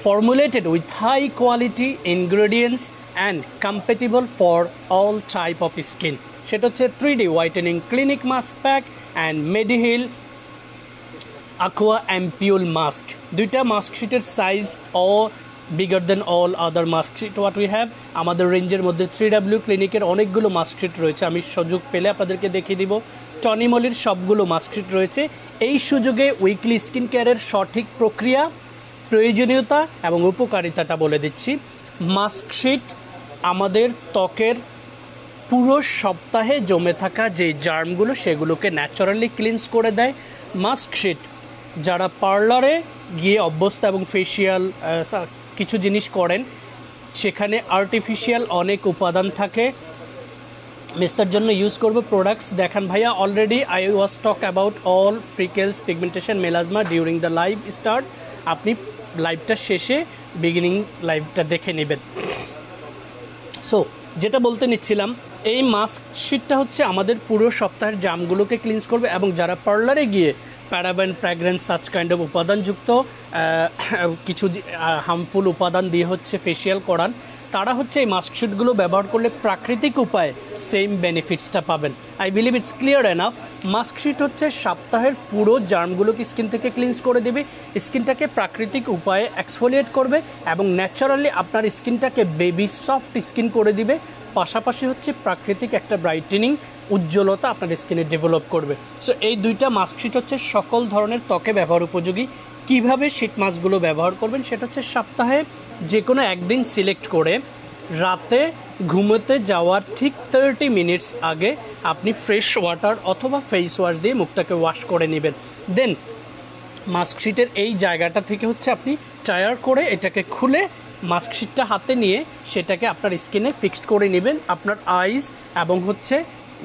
formulated with high quality ingredients and compatible for all type of skin। সেটা হচ্ছে 3D whitening clinic mask pack and Mediheal aqua ampule mask। 2টা মাস্ক শিটের size bigger than all other mask sheet what we have। আমাদের রেঞ্জের মধ্যে 3W ক্লিনিকের অনেকগুলো mask sheet রয়েছে, আমি সুযোগ পেলে আপনাদেরকে দেখিয়ে দিব। টনিমলির সবগুলো মাস্ক শিট রয়েছে। এই সুযোগে উইকলি স্কিন কেয়ারের সঠিক প্রক্রিয়া, প্রয়োজনীয়তা এবং উপকারিতাটা বলে দিচ্ছি। মাস্ক শিট আমাদের ত্বকের পুরো সপ্তাহে জমে থাকা যে জার্মগুলো সেগুলোকে ন্যাচারালি ক্লিনস করে দেয়। মাস্ক শিট যারা পার্লারে গিয়ে অভ্যস্ত এবং ফেসিয়াল কিছু জিনিস করেন, সেখানে আর্টিফিশিয়াল অনেক উপাদান থাকে। মেস্তার জন্য ইউজ করবো প্রোডাক্টস দেখান ভাইয়া। Already I was talk about all freckles, pigmentation, melasma during the live start. আপনি লাইভটা শেষে বিগিনিং লাইভটা দেখে নেবেন। সো যেটা বলতে নিচ্ছিলাম, এই মাস্ক শিটটা হচ্ছে আমাদের পুরো সপ্তাহের জামগুলোকে ক্লিনস করবে, এবং যারা পার্লারে গিয়ে paraben, fragrance, such kind of উপাদানযুক্ত কিছু হার্মফুল উপাদান দিয়ে হচ্ছে ফেসিয়াল করান, তারা হচ্ছে এই মাস্ক শিটগুলো ব্যবহার করলে প্রাকৃতিক উপায়ে সেম বেনিফিটসটা পাবেন। I believe it's clear enough. Mask sheet হচ্ছে সপ্তাহের পুরো জার্মগুলোকে স্কিন থেকে ক্লিনস করে দেবে, স্কিনটাকে প্রাকৃতিক উপায়ে এক্সফোলিয়েট করবে এবং ন্যাচারালি আপনার স্কিনটাকে বেবি সফট স্কিন করে দিবে। পাশাপাশি হচ্ছে প্রাকৃতিক একটা ব্রাইটেনিং উজ্জ্বলতা আপনার স্কিনে ডেভেলপ করবে। সো এই দুইটা মাস্ক শিট হচ্ছে সকল ধরনের ত্বকে ব্যবহার উপযোগী। কিভাবে শীট মাস্কগুলো ব্যবহার করবেন সেটা হচ্ছে সপ্তাহে যে কোনো একদিন সিলেক্ট করে রাতে ঘুমোতে যাওয়ার ঠিক 30 মিনিটস আগে আপনি ফ্রেশ ওয়াটার অথবা ফেস ওয়াশ দিয়ে মুখটাকে ওয়াশ করে নেবেন। দেন মাস্কশিটের এই জায়গাটা থেকে হচ্ছে আপনি টায়ার করে এটাকে খুলে মাস্কশিটটা হাতে নিয়ে সেটাকে আপনার স্কিনে ফিক্সড করে নেবেন। আপনার আইজ এবং হচ্ছে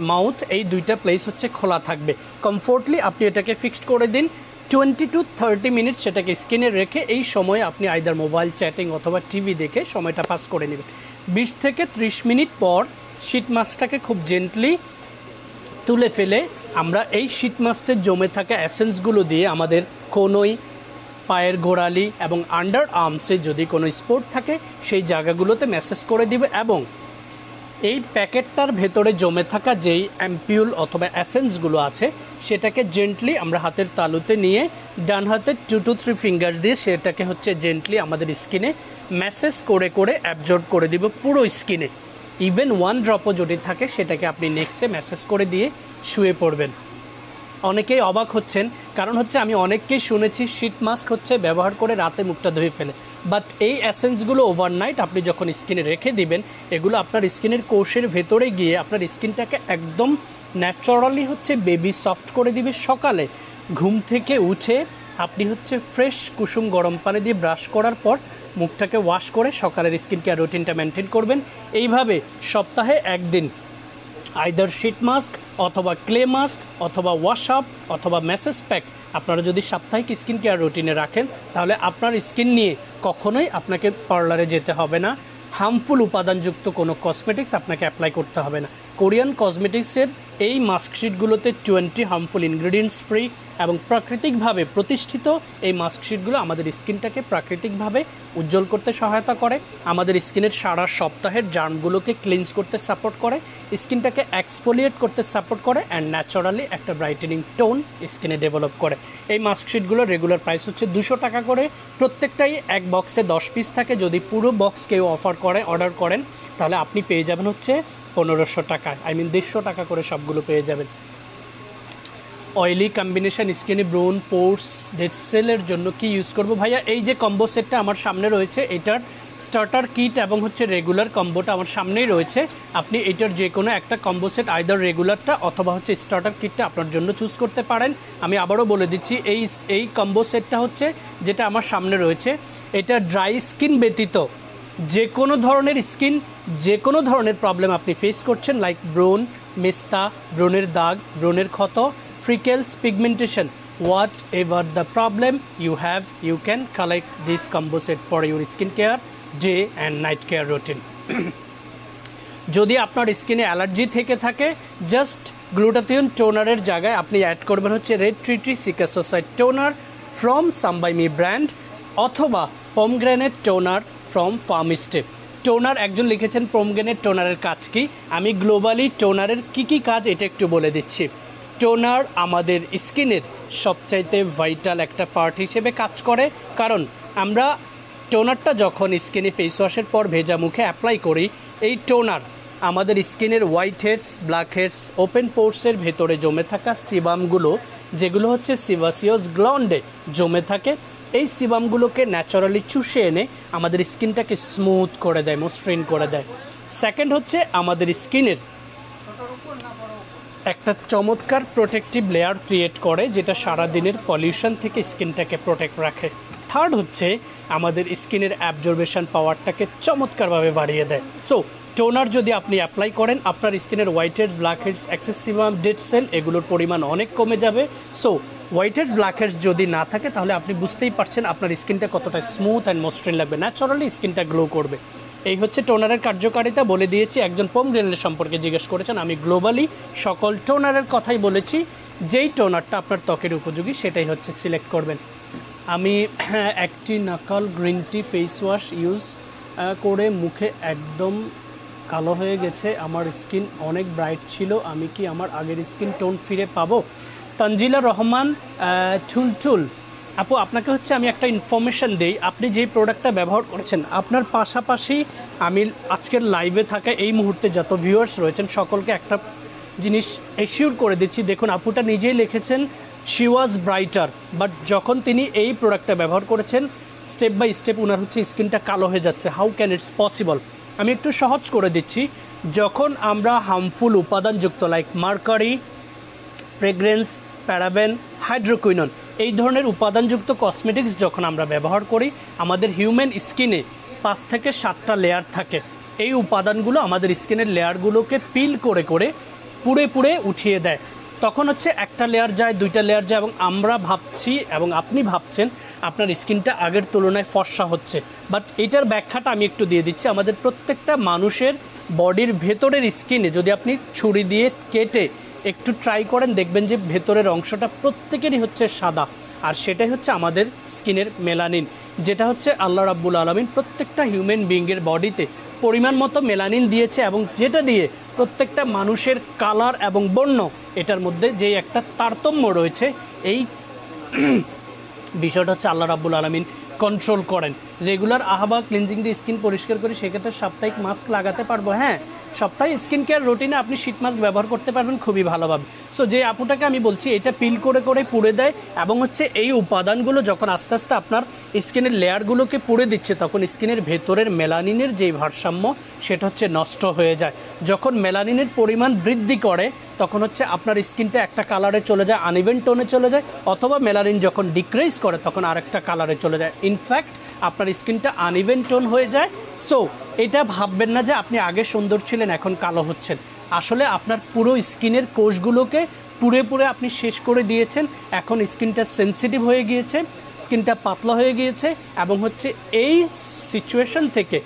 মাউথ এই দুইটা প্লেস হচ্ছে খোলা থাকবে। কমফোর্টলি আপনি এটাকে ফিক্সড করে দিন। 20 to 30 মিনিট সেটাকে স্কিনে রেখে এই সময়ে আপনি আইদার মোবাইল চ্যাটিং অথবা টিভি দেখে সময়টা পাস করে নেবেন। 20 থেকে 30 মিনিট পর শীট মাস্কটাকে খুব জেন্টলি তুলে ফেলে আমরা এই শীট মাস্কের জমে থাকা অ্যাসেন্সগুলো দিয়ে আমাদের কোনোই, পায়ের গোড়ালি এবং আন্ডার আর্মসে যদি কোনো স্পট থাকে সেই জায়গাগুলোতে ম্যাসেজ করে দিবে, এবং এই প্যাকেটটার ভেতরে জমে থাকা যেই অ্যাম্পিউল অথবা অ্যাসেন্সগুলো আছে সেটাকে জেন্টলি আমরা হাতের তালুতে নিয়ে ডান হাতের 2 to 3 ফিঙ্গার্স দিয়ে সেটাকে হচ্ছে জেন্টলি আমাদের স্কিনে ম্যাসেজ করে করে অ্যাবজর্ব করে দিব পুরো স্কিনে। ইভেন 1 ড্রপও যদি থাকে সেটাকে আপনি নেক্সটে ম্যাসেজ করে দিয়ে শুয়ে পড়বেন। অনেকেই অবাক হচ্ছেন, কারণ হচ্ছে আমি অনেককেই শুনেছি শীট মাস্ক হচ্ছে ব্যবহার করে রাতে মুখটা ধুয়ে ফেলে, বাট এই অ্যাসেন্সগুলো ওভারনাইট আপনি যখন স্কিনে রেখে দিবেন এগুলো আপনার স্কিনের কোষের ভেতরে গিয়ে আপনার স্কিনটাকে একদম ন্যাচারালি হচ্ছে বেবি সফট করে দিবে। সকালে ঘুম থেকে উঠে আপনি হচ্ছে ফ্রেশ কুসুম গরম পানি দিয়ে ব্রাশ করার পর মুখটাকে ওয়াশ করে সকালের স্কিন কেয়ার রুটিনটা মেনটেন করবেন। এইভাবে সপ্তাহে একদিন আইদার শীট মাস্ক অথবা ক্লে মাস্ক অথবা ওয়াশ আপ অথবা ম্যাসেজ প্যাক আপনারা যদি সাপ্তাহিক স্কিন কেয়ার রুটিনে রাখেন তাহলে আপনার স্কিন নিয়ে কখনোই আপনাকে পার্লারে যেতে হবে না, হার্মফুল উপাদানযুক্ত কোনো কসমেটিক্স আপনাকে অ্যাপ্লাই করতে হবে না। কোরিয়ান কসমেটিক্সের এই মাস্কশিটগুলোতে 20 হার্মফুল ইনগ্রিডিয়েন্টস ফ্রি এবং প্রাকৃতিকভাবে প্রতিষ্ঠিত এই মাস্কশিটগুলো আমাদের স্কিনটাকে প্রাকৃতিকভাবে উজ্জ্বল করতে সহায়তা করে, আমাদের স্কিনের সারা সপ্তাহের জার্মগুলোকে ক্লিনস করতে সাপোর্ট করে, স্কিনটাকে এক্সফোলিয়েট করতে সাপোর্ট করে অ্যান্ড ন্যাচারালি একটা ব্রাইটেনিং টোন স্কিনে ডেভেলপ করে। এই মাস্কশিটগুলোর রেগুলার প্রাইস হচ্ছে 200 টাকা করে। প্রত্যেকটাই এক বক্সে 10 পিস থাকে। যদি পুরো বক্স কেউ অর্ডার করেন তাহলে আপনি পেয়ে যাবেন হচ্ছে 1500 টাকা, 150 টাকা করে সবগুলো পেয়ে যাবেন। অয়েলি কম্বিনেশন স্কিনে ব্রোন, পোর্স, ডেড সেলের জন্য কি ইউজ করব ভাইয়া? এই যে কম্বো সেটটা আমার সামনে রয়েছে এটার স্টার্টার কিট এবং হচ্ছে রেগুলার কম্বোটা আমার সামনেই রয়েছে। আপনি এটার যে কোনো একটা কম্বো সেট আইদার রেগুলারটা অথবা হচ্ছে স্টার্টার কিটটা আপনার জন্য চুজ করতে পারেন। আমি আবারও বলে দিচ্ছি এই কম্বো সেটটা হচ্ছে যেটা আমার সামনে রয়েছে এটা ড্রাই স্কিন ব্যতীত যে কোনো ধরনের স্কিন, যে কোনো ধরনের প্রবলেম আপনি ফেস করছেন লাইক ব্রোন, মেস্তা, ব্রণের দাগ, ব্রণের ক্ষত, freckles, pigmentation, whatever the problem you have, you can collect this combo set for your skin care day and night care routine. যদি আপনার স্কিনে অ্যালার্জি থেকে থাকে জাস্ট গ্লুটাথিয়ন টোনারের জায়গায় আপনি অ্যাড করবেন হচ্ছে রেড ট্রি সিকাসোসাইড টোনার ফ্রম সামবাইমি ব্র্যান্ড অথবা পমগ্রেনেট টোনার ফ্রম ফার্মিস্টে। টোনার একজন লিখেছেন পমগ্রেনেট টোনারের কাজ কি, আমি গ্লোবালি টোনারের কি কাজ এটা একটু বলে দিচ্ছি। টোনার আমাদের স্কিনের সবচাইতে ভাইটাল একটা পার্ট হিসেবে কাজ করে, কারণ আমরা টোনারটা যখন স্কিনে ফেস ওয়াশের পর ভেজা মুখে অ্যাপ্লাই করি এই টোনার আমাদের স্কিনের white heads, black heads, open পোর্সের ভেতরে জমে থাকা সিবামগুলো যেগুলো হচ্ছে সিবাসিয়াস গ্ল্যান্ডে জমে থাকে এই সিবামগুলোকে ন্যাচারালি চুষে এনে আমাদের স্কিনটাকে স্মুথ করে দেয়, মসৃণ করে দেয়। সেকেন্ড হচ্ছে আমাদের স্কিনের একটা চমৎকার প্রোটেক্টিভ লেয়ার ক্রিয়েট করে যেটা সারাদিনের পলিউশন থেকে স্কিনটাকে প্রোটেক্ট রাখে। থার্ড হচ্ছে আমাদের স্কিনের অ্যাবজর্বেশন পাওয়ারটাকে চমৎকারভাবে বাড়িয়ে দেয়। সো টোনার যদি আপনি অ্যাপ্লাই করেন আপনার স্কিনের white heads, black heads, excess sebum, dead cell এগুলোর পরিমাণ অনেক কমে যাবে। So white heads, black heads যদি না থাকে তাহলে আপনি বুঝতেই পারছেন আপনার স্কিনটা কতটা স্মুথ অ্যান্ড মসৃণ লাগবে, ন্যাচারালি স্কিনটা গ্লো করবে। এই হচ্ছে টোনারের কার্যকারিতা বলে দিয়েছি। একজন পোমগ্রেনেট সম্পর্কে জিজ্ঞেস করেছেন, আমি গ্লোবালি সকল টোনারের কথাই বলেছি। যেই টোনারটা আপনার ত্বকের উপযোগী সেটাই হচ্ছে সিলেক্ট করবেন। আমি একটি নাকাল green tea face wash use করে মুখে একদম কালো হয়ে গেছে, আমার স্কিন অনেক ব্রাইট ছিল, আমি কি আমার আগের স্কিন টোন ফিরে পাবো? তানজিলা রহমান ঠুলঠুল আপু, আপনাকে হচ্ছে আমি একটা ইনফরমেশান দিই। আপনি যেই প্রোডাক্টটা ব্যবহার করেছেন, আপনার পাশাপাশি আমি আজকের লাইভে থাকা এই মুহূর্তে যত ভিউয়ার্স রয়েছেন সকলকে একটা জিনিস এশিওর করে দিচ্ছি। দেখুন, আপুটা নিজেই লিখেছেন শি ওয়াজ ব্রাইটার, বাট যখন তিনি এই প্রোডাক্টটা ব্যবহার করেছেন স্টেপ বাই স্টেপ ওনার হচ্ছে স্কিনটা কালো হয়ে যাচ্ছে। How can its possible? আমি একটু সহজ করে দিচ্ছি। যখন আমরা হার্মফুল উপাদানযুক্ত like mercury, fragrance, paraben, hydroquinone এই ধরনের উপাদানযুক্ত কসমেটিক্স যখন আমরা ব্যবহার করি, আমাদের হিউম্যান স্কিনে 5 থেকে 7টা লেয়ার থাকে। এই উপাদানগুলো আমাদের স্কিনের লেয়ারগুলোকে পিল করে করে পুড়ে পুড়ে উঠিয়ে দেয়। তখন হচ্ছে একটা লেয়ার যায়, 2টা লেয়ার যায়, এবং আমরা ভাবছি এবং আপনি ভাবছেন আপনার স্কিনটা আগের তুলনায় ফর্সা হচ্ছে। বাট এটার ব্যাখ্যাটা আমি একটু দিয়ে দিচ্ছি। আমাদের প্রত্যেকটা মানুষের বডির ভেতরের স্কিনে যদি আপনি ছুরি দিয়ে কেটে একটু ট্রাই করেন, দেখবেন যে ভেতরের অংশটা প্রত্যেকেরই হচ্ছে সাদা, আর সেটাই হচ্ছে আমাদের স্কিনের মেলানিন, যেটা হচ্ছে আল্লাহ রাব্বুল আলামিন প্রত্যেকটা হিউম্যান বিইংয়ের বডিতে পরিমাণ মতো মেলানিন দিয়েছে, এবং যেটা দিয়ে প্রত্যেকটা মানুষের কালার এবং বর্ণ এটার মধ্যে যে একটা তারতম্য রয়েছে, এই বিষয়টা হচ্ছে আল্লাহ রাব্বুল আলামিন কন্ট্রোল করেন। রেগুলার আহাবা ক্লিনজিং দিয়ে স্কিন পরিষ্কার করি, সেক্ষেত্রে সাপ্তাহিক মাস্ক লাগাতে পারবো। হ্যাঁ, সপ্তাহে স্কিন কেয়ার রুটিনে আপনি শীত মাস্ক ব্যবহার করতে পারবেন খুবই ভালোভাবে। সো যে আপুটাকে আমি বলছি, এটা পিল করে করে পুড়ে দেয়, এবং হচ্ছে এই উপাদানগুলো যখন আস্তে আস্তে আপনার স্কিনের লেয়ারগুলোকে পুড়ে দিচ্ছে, তখন স্কিনের ভেতরের মেলানিনের যেই ভারসাম্য সেটা হচ্ছে নষ্ট হয়ে যায়। যখন মেলানিনের পরিমাণ বৃদ্ধি করে তখন হচ্ছে আপনার স্কিনটা একটা কালারে চলে যায়, আনইভেন টোনে চলে যায়, অথবা মেলানিন যখন ডিক্রিজ করে তখন আরেকটা কালারে চলে যায়। ইনফ্যাক্ট আপনার স্কিনটা আনইভেন টোন হয়ে যায়। সো এটা ভাববেন না যে আপনি আগে সুন্দর ছিলেন এখন কালো হচ্ছেন। আসলে আপনার পুরো স্কিনের কোষগুলোকে পুড়ে পুড়ে আপনি শেষ করে দিয়েছেন। এখন স্কিনটা সেন্সিটিভ হয়ে গিয়েছে, স্কিনটা পাতলা হয়ে গিয়েছে, এবং হচ্ছে এই সিচুয়েশন থেকে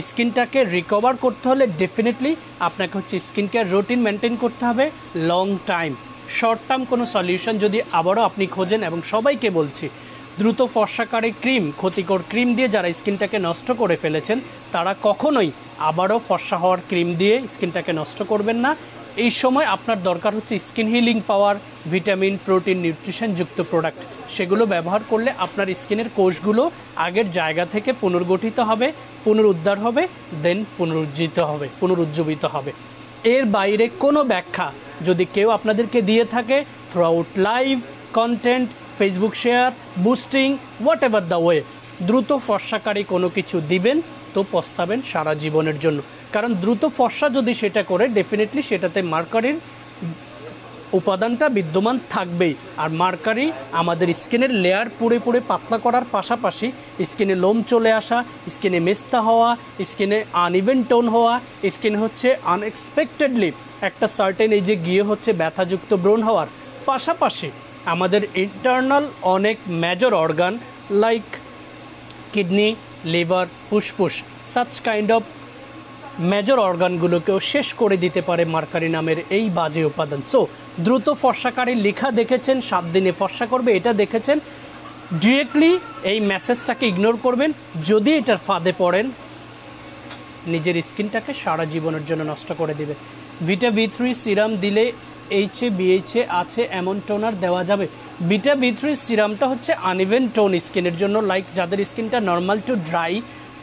স্কিনটাকে রিকভার করতে হলে ডেফিনেটলি আপনাকে হচ্ছে স্কিন কেয়ার রুটিন মেনটেন করতে হবে লং টাইম। শর্ট টার্ম কোনো সলিউশন যদি আবারও আপনি খোঁজেন, এবং সবাইকে বলছি দ্রুত ফর্সাকারী ক্রিম, ক্ষতিকর ক্রিম দিয়ে যারা স্কিনটাকে নষ্ট করে ফেলেছেন তারা কখনোই আবারও ফর্সা হওয়ার ক্রিম দিয়ে স্কিনটাকে নষ্ট করবেন না। এই সময় আপনার দরকার হচ্ছে skin healing power, vitamin, protein, নিউট্রিশনযুক্ত প্রোডাক্ট। সেগুলো ব্যবহার করলে আপনার স্কিনের কোষগুলো আগের জায়গা থেকে পুনর্গঠিত হবে, পুনরুদ্ধার হবে, দেন পুনরুজ্জীবিত হবে। এর বাইরে কোনো ব্যাখ্যা যদি কেউ আপনাদেরকে দিয়ে থাকে through out live content, Facebook share, boosting, what ever the way, দ্রুত ফর্সাকারী কোনো কিছু দিবেন তো পস্তাবেন সারা জীবনের জন্য। কারণ দ্রুত ফর্সা যদি সেটা করে, ডেফিনেটলি সেটাতে মার্কারির উপাদানটা বিদ্যমান থাকবেই। আর মার্কারি আমাদের স্কিনের লেয়ার পুড়ে পুড়ে পাতলা করার পাশাপাশি স্কিনে লোম চলে আসা, স্কিনে মেস্তা হওয়া, স্কিনে আনইভেন টোন হওয়া, স্কিনে হচ্ছে আনএক্সপেক্টেডলি একটা সার্টেন এজে গিয়ে হচ্ছে ব্যথাযুক্ত ব্রণ হওয়ার পাশাপাশি আমাদের ইন্টারনাল অনেক major organ like kidney, liver, ফুসফুস, সাচ কাইন্ড অফ মেজর অর্গানগুলোকেও শেষ করে দিতে পারে মার্কারি নামের এই বাজে উপাদান। সো দ্রুত ফর্সাকারী লেখা দেখেছেন, 7 দিনে ফর্সা করবে এটা দেখেছেন, ডিরেক্টলি এই মেসেজটাকে ইগনোর করবেন। যদি এটার ফাঁদে পড়েন নিজের স্কিনটাকে সারা জীবনের জন্য নষ্ট করে দেবে। ভিটা V3 সিরাম দিলে এইচএ বিএইচএ আছে এমন টোনার দেওয়া যাবে? ভিটা V3 সিরামটা হচ্ছে আনইভেন টোন স্কিনের জন্য, লাইক যাদের স্কিনটা নর্মাল টু ড্রাই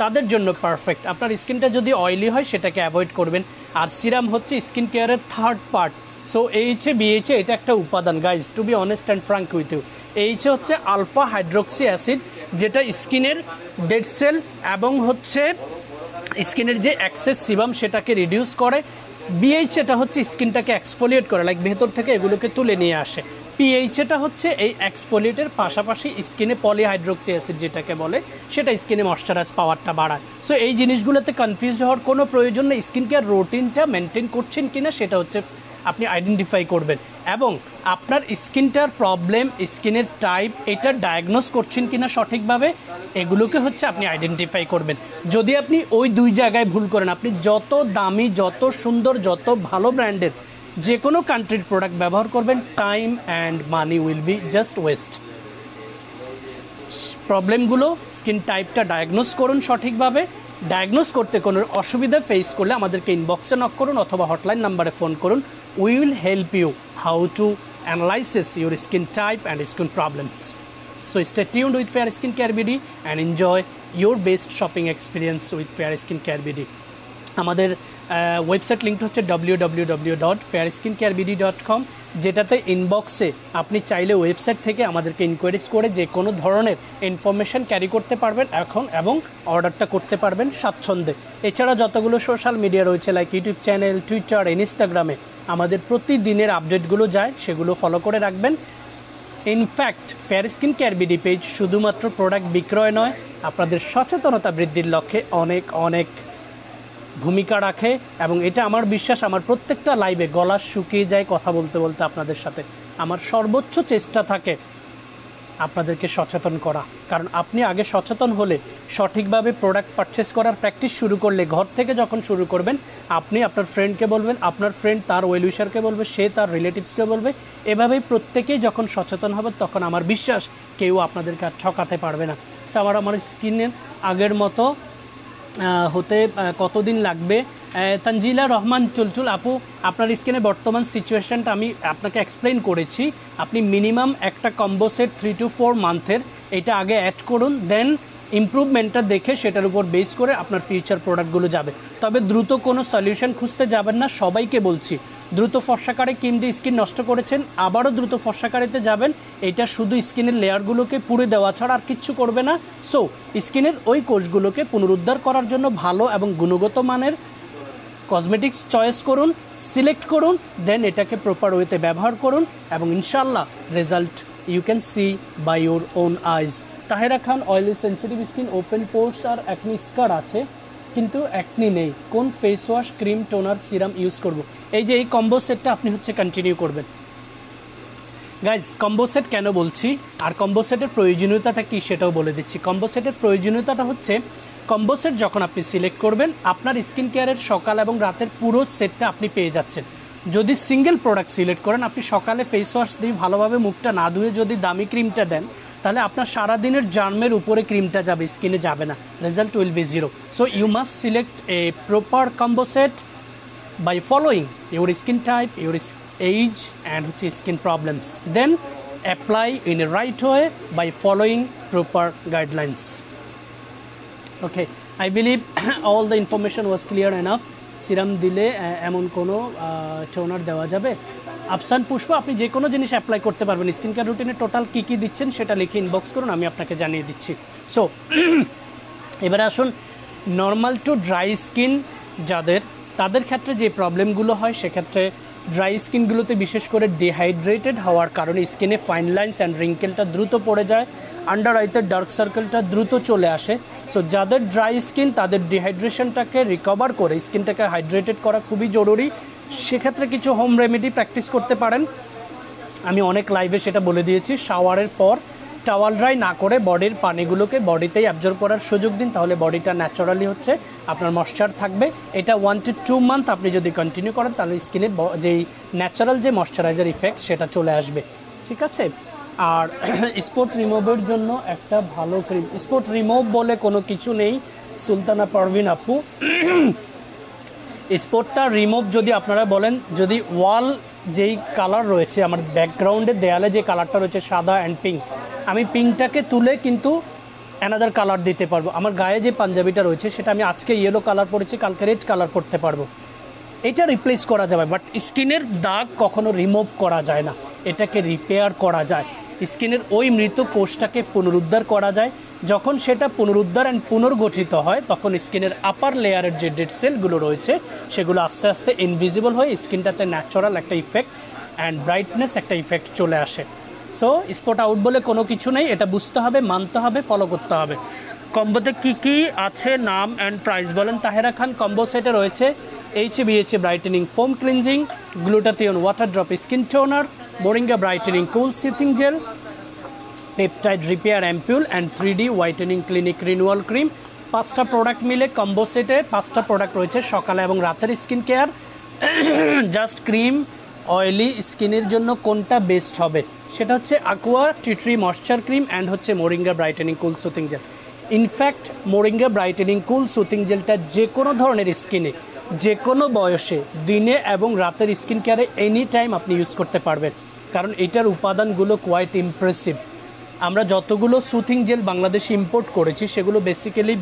তাদের জন্য পারফেক্ট। আপনার স্কিনটা যদি অয়েলি হয় সেটাকে অ্যাভয়েড করবেন। আর সিরাম হচ্ছে স্কিন কেয়ারের third part. So HA BHA এটা একটা উপাদান guys, to be honest and frank with you. HA হচ্ছে আলফা হাইড্রোক্সি অ্যাসিড, যেটা স্কিনের ডেড সেল এবং হচ্ছে স্কিনের যে এক্সেস সিবাম সেটাকে রিডিউস করে। বিএইচ এটা হচ্ছে স্কিনটাকে এক্সফোলিয়েট করে, লাইক ভেতর থেকে এগুলোকে তুলে নিয়ে আসে। পিএইচ এটা হচ্ছে এই এক্সফোলিয়েটের পাশাপাশি স্কিনে পলিহাইড্রোক্সি অ্যাসিড যেটাকে বলে সেটা স্কিনে ময়শ্চারাইজ পাওয়ারটা বাড়ায়। সো এই জিনিসগুলোতে কনফিউজড হওয়ার কোনো প্রয়োজন নেই। স্কিন কেয়ার রুটিনটা মেনটেন করছেন কিনা সেটা হচ্ছে আপনি আইডেন্টিফাই করবেন। এবং আপনার স্কিনটার প্রবলেম, স্কিনের টাইপ, এটা ডায়াগনোস করছেন কিনা সঠিকভাবে, এগুলোকে হচ্ছে আপনি আইডেন্টিফাই করবেন। যদি আপনি ওই দুই জায়গায় ভুল করেন, আপনি যত দামি, যত সুন্দর, যত ভালো ব্র্যান্ডের যে কোনো কান্ট্রির প্রোডাক্ট ব্যবহার করবেন, time and money will be just West. প্রবলেমগুলো, স্কিন টাইপটা ডায়াগনোস করুন সঠিকভাবে। ডায়াগনোস করতে কোনো অসুবিধা ফেস করলে আমাদেরকে ইনবক্সে নক করুন অথবা হটলাইন নাম্বারে ফোন করুন। We will help you how to analysis your skin type and skin problems. So stay tuned with Fair Skin Care BD and enjoy your best shopping experience with Fair Skin Care BD. আমাদের website লিঙ্কটা হচ্ছে www.fairskincarbd.com, যেটাতে ইনবক্সে আপনি চাইলে website থেকে আমাদেরকে enquiries করে যে কোনো ধরনের ইনফরমেশান ক্যারি করতে পারবেন এখন, এবং অর্ডারটা করতে পারবেন স্বাচ্ছন্দ্যে। এছাড়া যতগুলো সোশ্যাল মিডিয়া রয়েছে লাইক ইউটিউব চ্যানেল, টুইটার, ইনস্টাগ্রামে আমাদের প্রতিদিনের আপডেটগুলো যায়, সেগুলো ফলো করে রাখবেন। In fact fair skin care BD page শুধুমাত্র প্রোডাক্ট বিক্রয় নয়, আপনাদের সচেতনতা বৃদ্ধির লক্ষ্যে অনেক অনেক ভূমিকা রাখে, এবং এটা আমার বিশ্বাস। আমার প্রত্যেকটা লাইভে গলা শুকিয়ে যায় কথা বলতে বলতে আপনাদের সাথে। আমার সর্বোচ্চ চেষ্টা থাকে আপনাদেরকে সচেতন করা, কারণ আপনি আগে সচেতন হলে, সঠিকভাবে প্রোডাক্ট পারচেস করার প্র্যাকটিস শুরু করলে, ঘর থেকে যখন শুরু করবেন, আপনি আপনার ফ্রেন্ডকে বলবেন, আপনার ফ্রেন্ড তার ওয়েল উইশারকে বলবে, সে তার রিলেটিভসকে বলবে, এভাবেই প্রত্যেকেই যখন সচেতন হবে, তখন আমার বিশ্বাস কেউ আপনাদেরকে আর ঠকাতে পারবে না। সো আমার স্কিনের আগের মতো হতে কতদিন লাগবে? তানজিলা রহমান চুলচুল আপু, আপনার স্কিনে বর্তমান সিচুয়েশানটা আমি আপনাকে এক্সপ্লেন করেছি। আপনি মিনিমাম একটা কম্বো সেট 3 to 4 মান্থের এটা আগে অ্যাড করুন, দেন ইমপ্রুভমেন্টটা দেখে সেটার উপর বেস করে আপনার ফিউচার প্রোডাক্টগুলো যাবে। তবে দ্রুত কোনো সলিউশন খুঁজতে যাবেন না, সবাইকে বলছি। দ্রুত ফর্সাকারে ক্রিম দিয়ে স্কিন নষ্ট করেছেন, আবারও দ্রুত ফর্সাকারিতে যাবেন, এটা শুধু স্কিনের লেয়ারগুলোকে পুড়ে দেওয়া ছাড়া আর কিচ্ছু করবে না। সো স্কিনের ওই কোষগুলোকে পুনরুদ্ধার করার জন্য ভালো এবং গুণগত মানের কসমেটিক্স চয়েস করুন, সিলেক্ট করুন, দেন এটাকে প্রপার ওয়েতে ব্যবহার করুন, এবং ইনশাল্লাহ result you can see by your own eyes. Tahera Khan, oily sensitive skin, open pores আর অ্যাকনি স্কার আছে কিন্তু অ্যাকনি নেই, কোন face wash, cream, toner, serum use করব? এই যে এই কম্বো সেটটা আপনি হচ্ছে কন্টিনিউ করবেন। গাইজ, কম্বো সেট কেন বলছি আর কম্বো সেটের প্রয়োজনীয়তাটা কী সেটাও বলে দিচ্ছি। কম্বো সেটের প্রয়োজনীয়তাটা হচ্ছে, কম্বো সেট যখন আপনি সিলেক্ট করবেন, আপনার স্কিন কেয়ারের সকাল এবং রাতের পুরো সেটটা আপনি পেয়ে যাচ্ছেন। যদি সিঙ্গেল প্রোডাক্ট সিলেক্ট করেন, আপনি সকালে ফেস ওয়াশ দিয়ে ভালোভাবে মুখটা না ধুয়ে যদি দামি ক্রিমটা দেন, তাহলে আপনার সারাদিনের জার্মের উপরে ক্রিমটা যাবে, স্কিনে যাবে না, result will be zero. So you must select a proper combo set by following your skin type, your age and skin problems, then apply in a right way by following proper guidelines. Okay, I believe all the information was clear enough. Serum দিলে এমন কোনো toner দেওয়া যাবে? আফসান পুষ্প, আপনি যে কোনো জিনিস apply করতে পারবেন। স্কিন কেয়ার রুটিনে টোটাল কী কী দিচ্ছেন সেটা লিখে ইনবক্স করুন, আমি আপনাকে জানিয়ে দিচ্ছি। সো এবারে আসুন, নর্মাল টু ড্রাই স্কিন যাদের, তাদের ক্ষেত্রে যে প্রবলেমগুলো হয়, সেক্ষেত্রে ড্রাই স্কিনগুলোতে বিশেষ করে ডিহাইড্রেটেড হওয়ার কারণে স্কিনে ফাইন লাইন্স অ্যান্ড রিঙ্কেলটা দ্রুত পড়ে যায়, আন্ডার আইতে ডার্ক সার্কেলটা দ্রুত চলে আসে। সো যাদের ড্রাই স্কিন, তাদের ডিহাইড্রেশনটাকে রিকভার করে স্কিনটাকে হাইড্রেটেড করা খুবই জরুরি। সেক্ষেত্রে কিছু হোম রেমেডি প্র্যাকটিস করতে পারেন, আমি অনেক লাইভে সেটা বলে দিয়েছি। শাওয়ারের পর টাওয়াল ড্রাই না করে বডির পানিগুলোকে বডিতেই অ্যাবজর্ব করার সুযোগ দিন, তাহলে বডিটা ন্যাচারালি হচ্ছে আপনার ময়েশ্চার থাকবে। এটা 1 to 2 মান্থ আপনি যদি কন্টিনিউ করেন, তাহলে স্কিনের যেই ন্যাচারাল যে ময়েশ্চারাইজার ইফেক্ট সেটা চলে আসবে, ঠিক আছে? আর স্পট রিমুভের জন্য একটা ভালো ক্রিম, স্পট রিমুভ বলে কোনো কিছু নেই সুলতানা পারভিন আপু। স্পটটা রিমুভ যদি আপনারা বলেন, যদি ওয়াল যেই কালার রয়েছে, আমার ব্যাকগ্রাউন্ডের দেয়ালে যে কালারটা রয়েছে সাদা অ্যান্ড পিঙ্ক, আমি পিঙ্কটাকে তুলে কিন্তু অ্যানাদার কালার দিতে পারবো। আমার গায়ে যে পাঞ্জাবিটা রয়েছে সেটা আমি আজকে ইয়েলো কালার পরেছি, কালকে রেড কালার করতে পারবো। এটা রিপ্লেস করা যাবে, বাট স্কিনের দাগ কখনো রিমুভ করা যায় না, এটাকে রিপেয়ার করা যায়। স্কিনের ওই মৃত কোষটাকে পুনরুদ্ধার করা যায়। যখন সেটা পুনরুদ্ধার অ্যান্ড পুনর্গঠিত হয়, তখন স্কিনের আপার লেয়ারের যে ডেড সেলগুলো রয়েছে সেগুলো আস্তে আস্তে ইনভিজিবল হয়ে স্কিনটাতে ন্যাচারাল একটা ইফেক্ট অ্যান্ড ব্রাইটনেস একটা ইফেক্ট চলে আসে। সো স্পট আউট বলে কোনো কিছু নেই, এটা বুঝতে হবে, মানতে হবে, ফলো করতে হবে। কম্বোতে কী কী আছে নাম অ্যান্ড প্রাইস বলেন? তাহেরা খান, কম্বো সেটে রয়েছে HBHA brightening foam cleansing, glutathione water drop skin toner, moringa brightening cool soothing gel, peptide repair ampule and 3D whitening clinic renewal cream। 5টা প্রোডাক্ট মিলে কম্বো সেটে 5টা প্রোডাক্ট রয়েছে সকালে এবং রাতের skin care. Just cream oily স্কিনের জন্য কোনটা বেস্ট হবে সেটা হচ্ছে aqua tea tree moisture cream and হচ্ছে moringa brightening cool soothing gel. In fact moringa brightening cool soothing জেলটা যে কোনো ধরনের স্কিনে যে কোনো বয়সে দিনে এবং রাতের স্কিন কেয়ারে এনি টাইম আপনি ইউজ করতে পারবেন, কারণ এটার উপাদানগুলো কোয়াইট ইমপ্রেসিভ। আমরা যতগুলো সুথিং জেল বাংলাদেশে ইম্পোর্ট করেছি সেগুলো বেসিক্যালি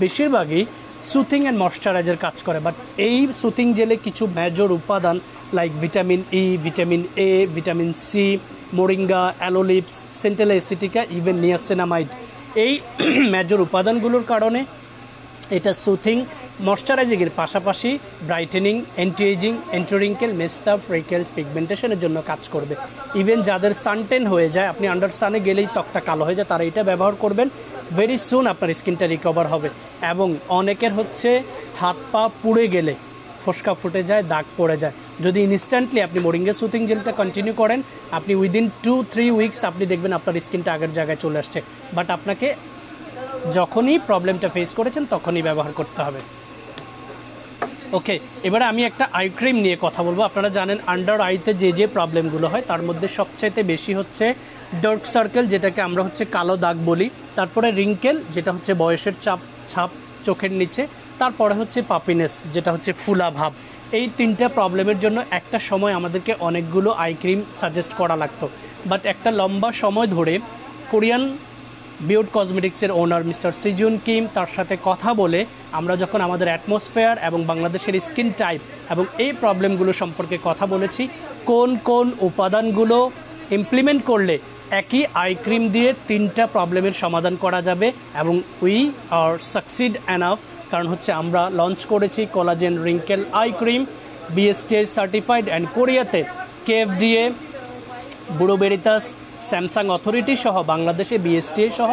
বেশিরভাগই সুথিং অ্যান্ড ময়েশ্চারাইজার কাজ করে, বাট এই সুথিং জেলে কিছু মেজর উপাদান like vitamin E, vitamin A, vitamin C, moringa, অ্যালোলিপস, সেন্টেলা অ্যাসিটিকা, ইভেন নিয়াসিনামাইড, এই মেজর উপাদানগুলোর কারণে এটা সুথিং ময়েশ্চারাইজিংয়ের পাশাপাশি ব্রাইটেনিং, অ্যান্টি এজিং, অ্যান্টিরিঙ্কেল, মেস্তা, ফ্রিকেলস, পিগমেন্টেশনের জন্য কাজ করবে। ইভেন যাদের সানটেন হয়ে যায়, আপনি আন্ডার সানে গেলেই ত্বকটা কালো হয়ে যায়, তারা এটা ব্যবহার করবেন, ভেরি সুন আপনার স্কিনটা রিকভার হবে। এবং অনেকের হচ্ছে হাত পা পুড়ে গেলে ফোসকা ফুটে যায়, দাগ পড়ে যায়, যদি ইনস্ট্যান্টলি আপনি মোরিঙ্গা সুথিং জেলটা কন্টিনিউ করেন, আপনি উইদিন 2-3 উইকস আপনি দেখবেন আপনার স্কিনটা আগের জায়গায় চলে আসছে। বাট আপনাকে যখনই প্রবলেমটা ফেস করেছেন তখনই ব্যবহার করতে হবে। ওকে, এবারে আমি একটা আই ক্রিম নিয়ে কথা বলবো। আপনারা জানেন আন্ডার আইতে যে প্রবলেমগুলো হয় তার মধ্যে সবচাইতে বেশি হচ্ছে ডার্ক সার্কেল, যেটাকে আমরা হচ্ছে কালো দাগ বলি, তারপরে রিঙ্কেল যেটা হচ্ছে বয়সের ছাপ চোখের নিচে, তারপরে হচ্ছে পাপিনেস যেটা হচ্ছে ফুলা ভাব। এই 3টা প্রবলেমের জন্য একটা সময় আমাদেরকে অনেকগুলো আই ক্রিম সাজেস্ট করা লাগতো, বাট একটা লম্বা সময় ধরে কোরিয়ান বিউট কসমেটিক্সের ওনার মিস্টার সিজুন কিম তার সাথে কথা বলে আমরা যখন আমাদের অ্যাটমসফেয়ার এবং বাংলাদেশের স্কিন টাইপ এবং এই প্রবলেমগুলো সম্পর্কে কথা বলেছি, কোন কোন উপাদানগুলো ইমপ্লিমেন্ট করলে একই আই ক্রিম দিয়ে 3টা প্রবলেমের সমাধান করা যাবে, এবং উই আর সাকসিড এনাফ, কারণ হচ্ছে আমরা লঞ্চ করেছি collagen wrinkle eye cream, BSTI certified, and কোরিয়াতে কেএফডিএ, ব্যুরো ভেরিটাস, স্যামসাং অথরিটি সহ বাংলাদেশে বিএসটিআই সহ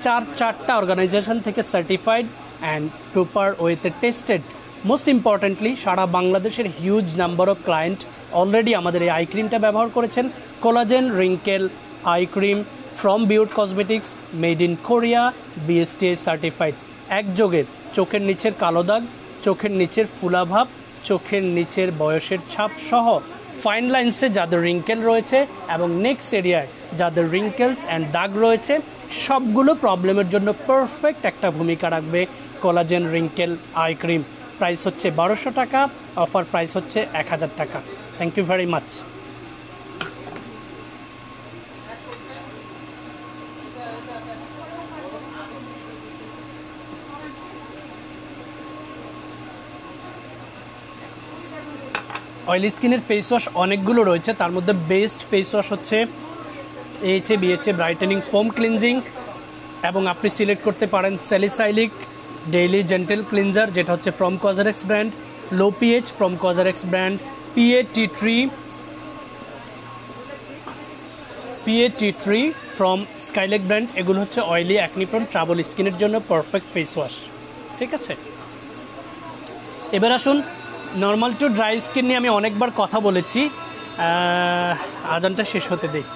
চারটা অর্গানাইজেশন থেকে সার্টিফাইড অ্যান্ড প্রপার ওয়েতে টেস্টেড। মোস্ট ইম্পর্টেন্টলি সারা বাংলাদেশের huge number of client already আমাদের এই আই ক্রিমটা ব্যবহার করেছেন। Collagen wrinkle eye cream from বিউট cosmetics, made in Korea, BSTI certified. একযোগে চোখের নিচের কালো দাগ, চোখের নিচের ফুলাভাব, চোখের নিচের বয়সের ছাপ সহ ফাইন লাইন্সে যাদের রিঙ্কেল রয়েছে এবং নেক্সট এরিয়ায় যাদের রিঙ্কেলস অ্যান্ড দাগ রয়েছে, সবগুলো প্রবলেমের জন্য পারফেক্ট একটা ভূমিকা রাখবে collagen wrinkle eye cream. Price হচ্ছে 1200 টাকা, অফার প্রাইস হচ্ছে 1000 টাকা। Thank you very much. Oily স্কিনের ফেস ওয়াশ অনেকগুলো রয়েছে, তার মধ্যে বেস্ট ফেস ওয়াশ হচ্ছে AHA BHA brightening foam cleansing, এবং আপনি সিলেক্ট করতে পারেন স্যালিসাইলিক ডেইলি জেন্টেল ক্লিনজার যেটা হচ্ছে from COSRX brand, low pH from COSRX brand, PA tea tree from Skylake brand. এগুলো হচ্ছে অয়েলি অ্যাকনিপ্রন ট্রাবল স্কিনের জন্য পারফেক্ট ফেস ওয়াশ। ঠিক আছে, এবার আসুন নর্মাল টু ড্রাই স্কিন নিয়ে আমি অনেকবার কথা বলেছি, আজানটা শেষ হতে দিই।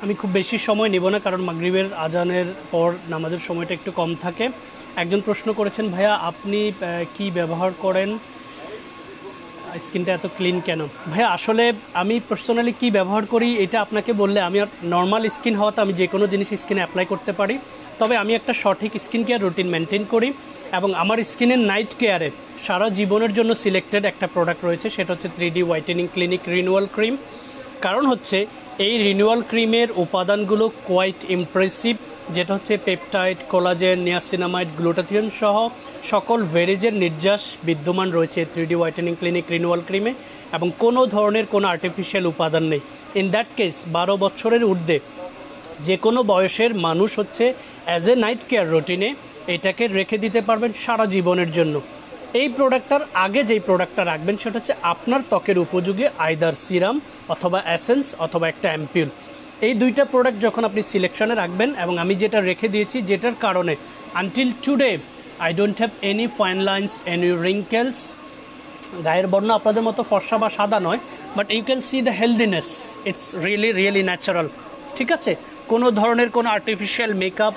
আমি খুব বেশি সময় নেব না, কারণ মাগরিবের আজানের পর নামাজের সময়টা একটু কম থাকে। একজন প্রশ্ন করেছেন, ভাইয়া আপনি কি ব্যবহার করেন, স্কিনটা এত ক্লিন কেন? ভাইয়া আসলে আমি পার্সোনালি কি ব্যবহার করি এটা আপনাকে বললে, আমি নর্মাল স্কিন হওয়াতে আমি যে কোনো জিনিস স্কিনে অ্যাপ্লাই করতে পারি। তবে আমি একটা সঠিক স্কিন কেয়ার রুটিন মেনটেন করি, এবং আমার স্কিনের নাইট কেয়ারে সারা জীবনের জন্য সিলেক্টেড একটা প্রোডাক্ট রয়েছে, সেটা হচ্ছে 3D whitening clinic renewal cream. কারণ হচ্ছে এই রিনিউয়াল ক্রিমের উপাদানগুলো কোয়াইট ইমপ্রেসিভ, যেটা হচ্ছে পেপটাইড, কোলাজেন, নিয়াসিনামাইড, গ্লুটাথিয়ন সহ সকল ভেরিজের নির্যাস বিদ্যমান রয়েছে 3D হোয়াইটেনিং ক্লিনিক রিনিউয়াল ক্রিমে, এবং কোনো ধরনের কোনো আর্টিফিশিয়াল উপাদান নেই। ইন দ্যাট কেস 12 বছরের ঊর্ধ্বে যে কোনো বয়সের মানুষ হচ্ছে অ্যাজ এ নাইট কেয়ার রুটিনে এটাকে রেখে দিতে পারবেন সারা জীবনের জন্য। এই প্রোডাক্টটার আগে যেই প্রোডাক্টটা রাখবেন সেটা হচ্ছে আপনার ত্বকের উপযোগী আইদার সিরাম অথবা অ্যাসেন্স অথবা একটা অ্যাম্পিউল। এই দুইটা প্রোডাক্ট যখন আপনি সিলেকশনে রাখবেন, এবং আমি যেটা রেখে দিয়েছি যেটার কারণে until today I don't have any fine lines, any wrinkles, গায়ের বর্ণ আপনাদের মতো ফর্সা বা সাদা নয়, but you can see the healthiness, it's really natural. ঠিক আছে, কোনো ধরনের কোনো আর্টিফিশিয়াল মেকআপ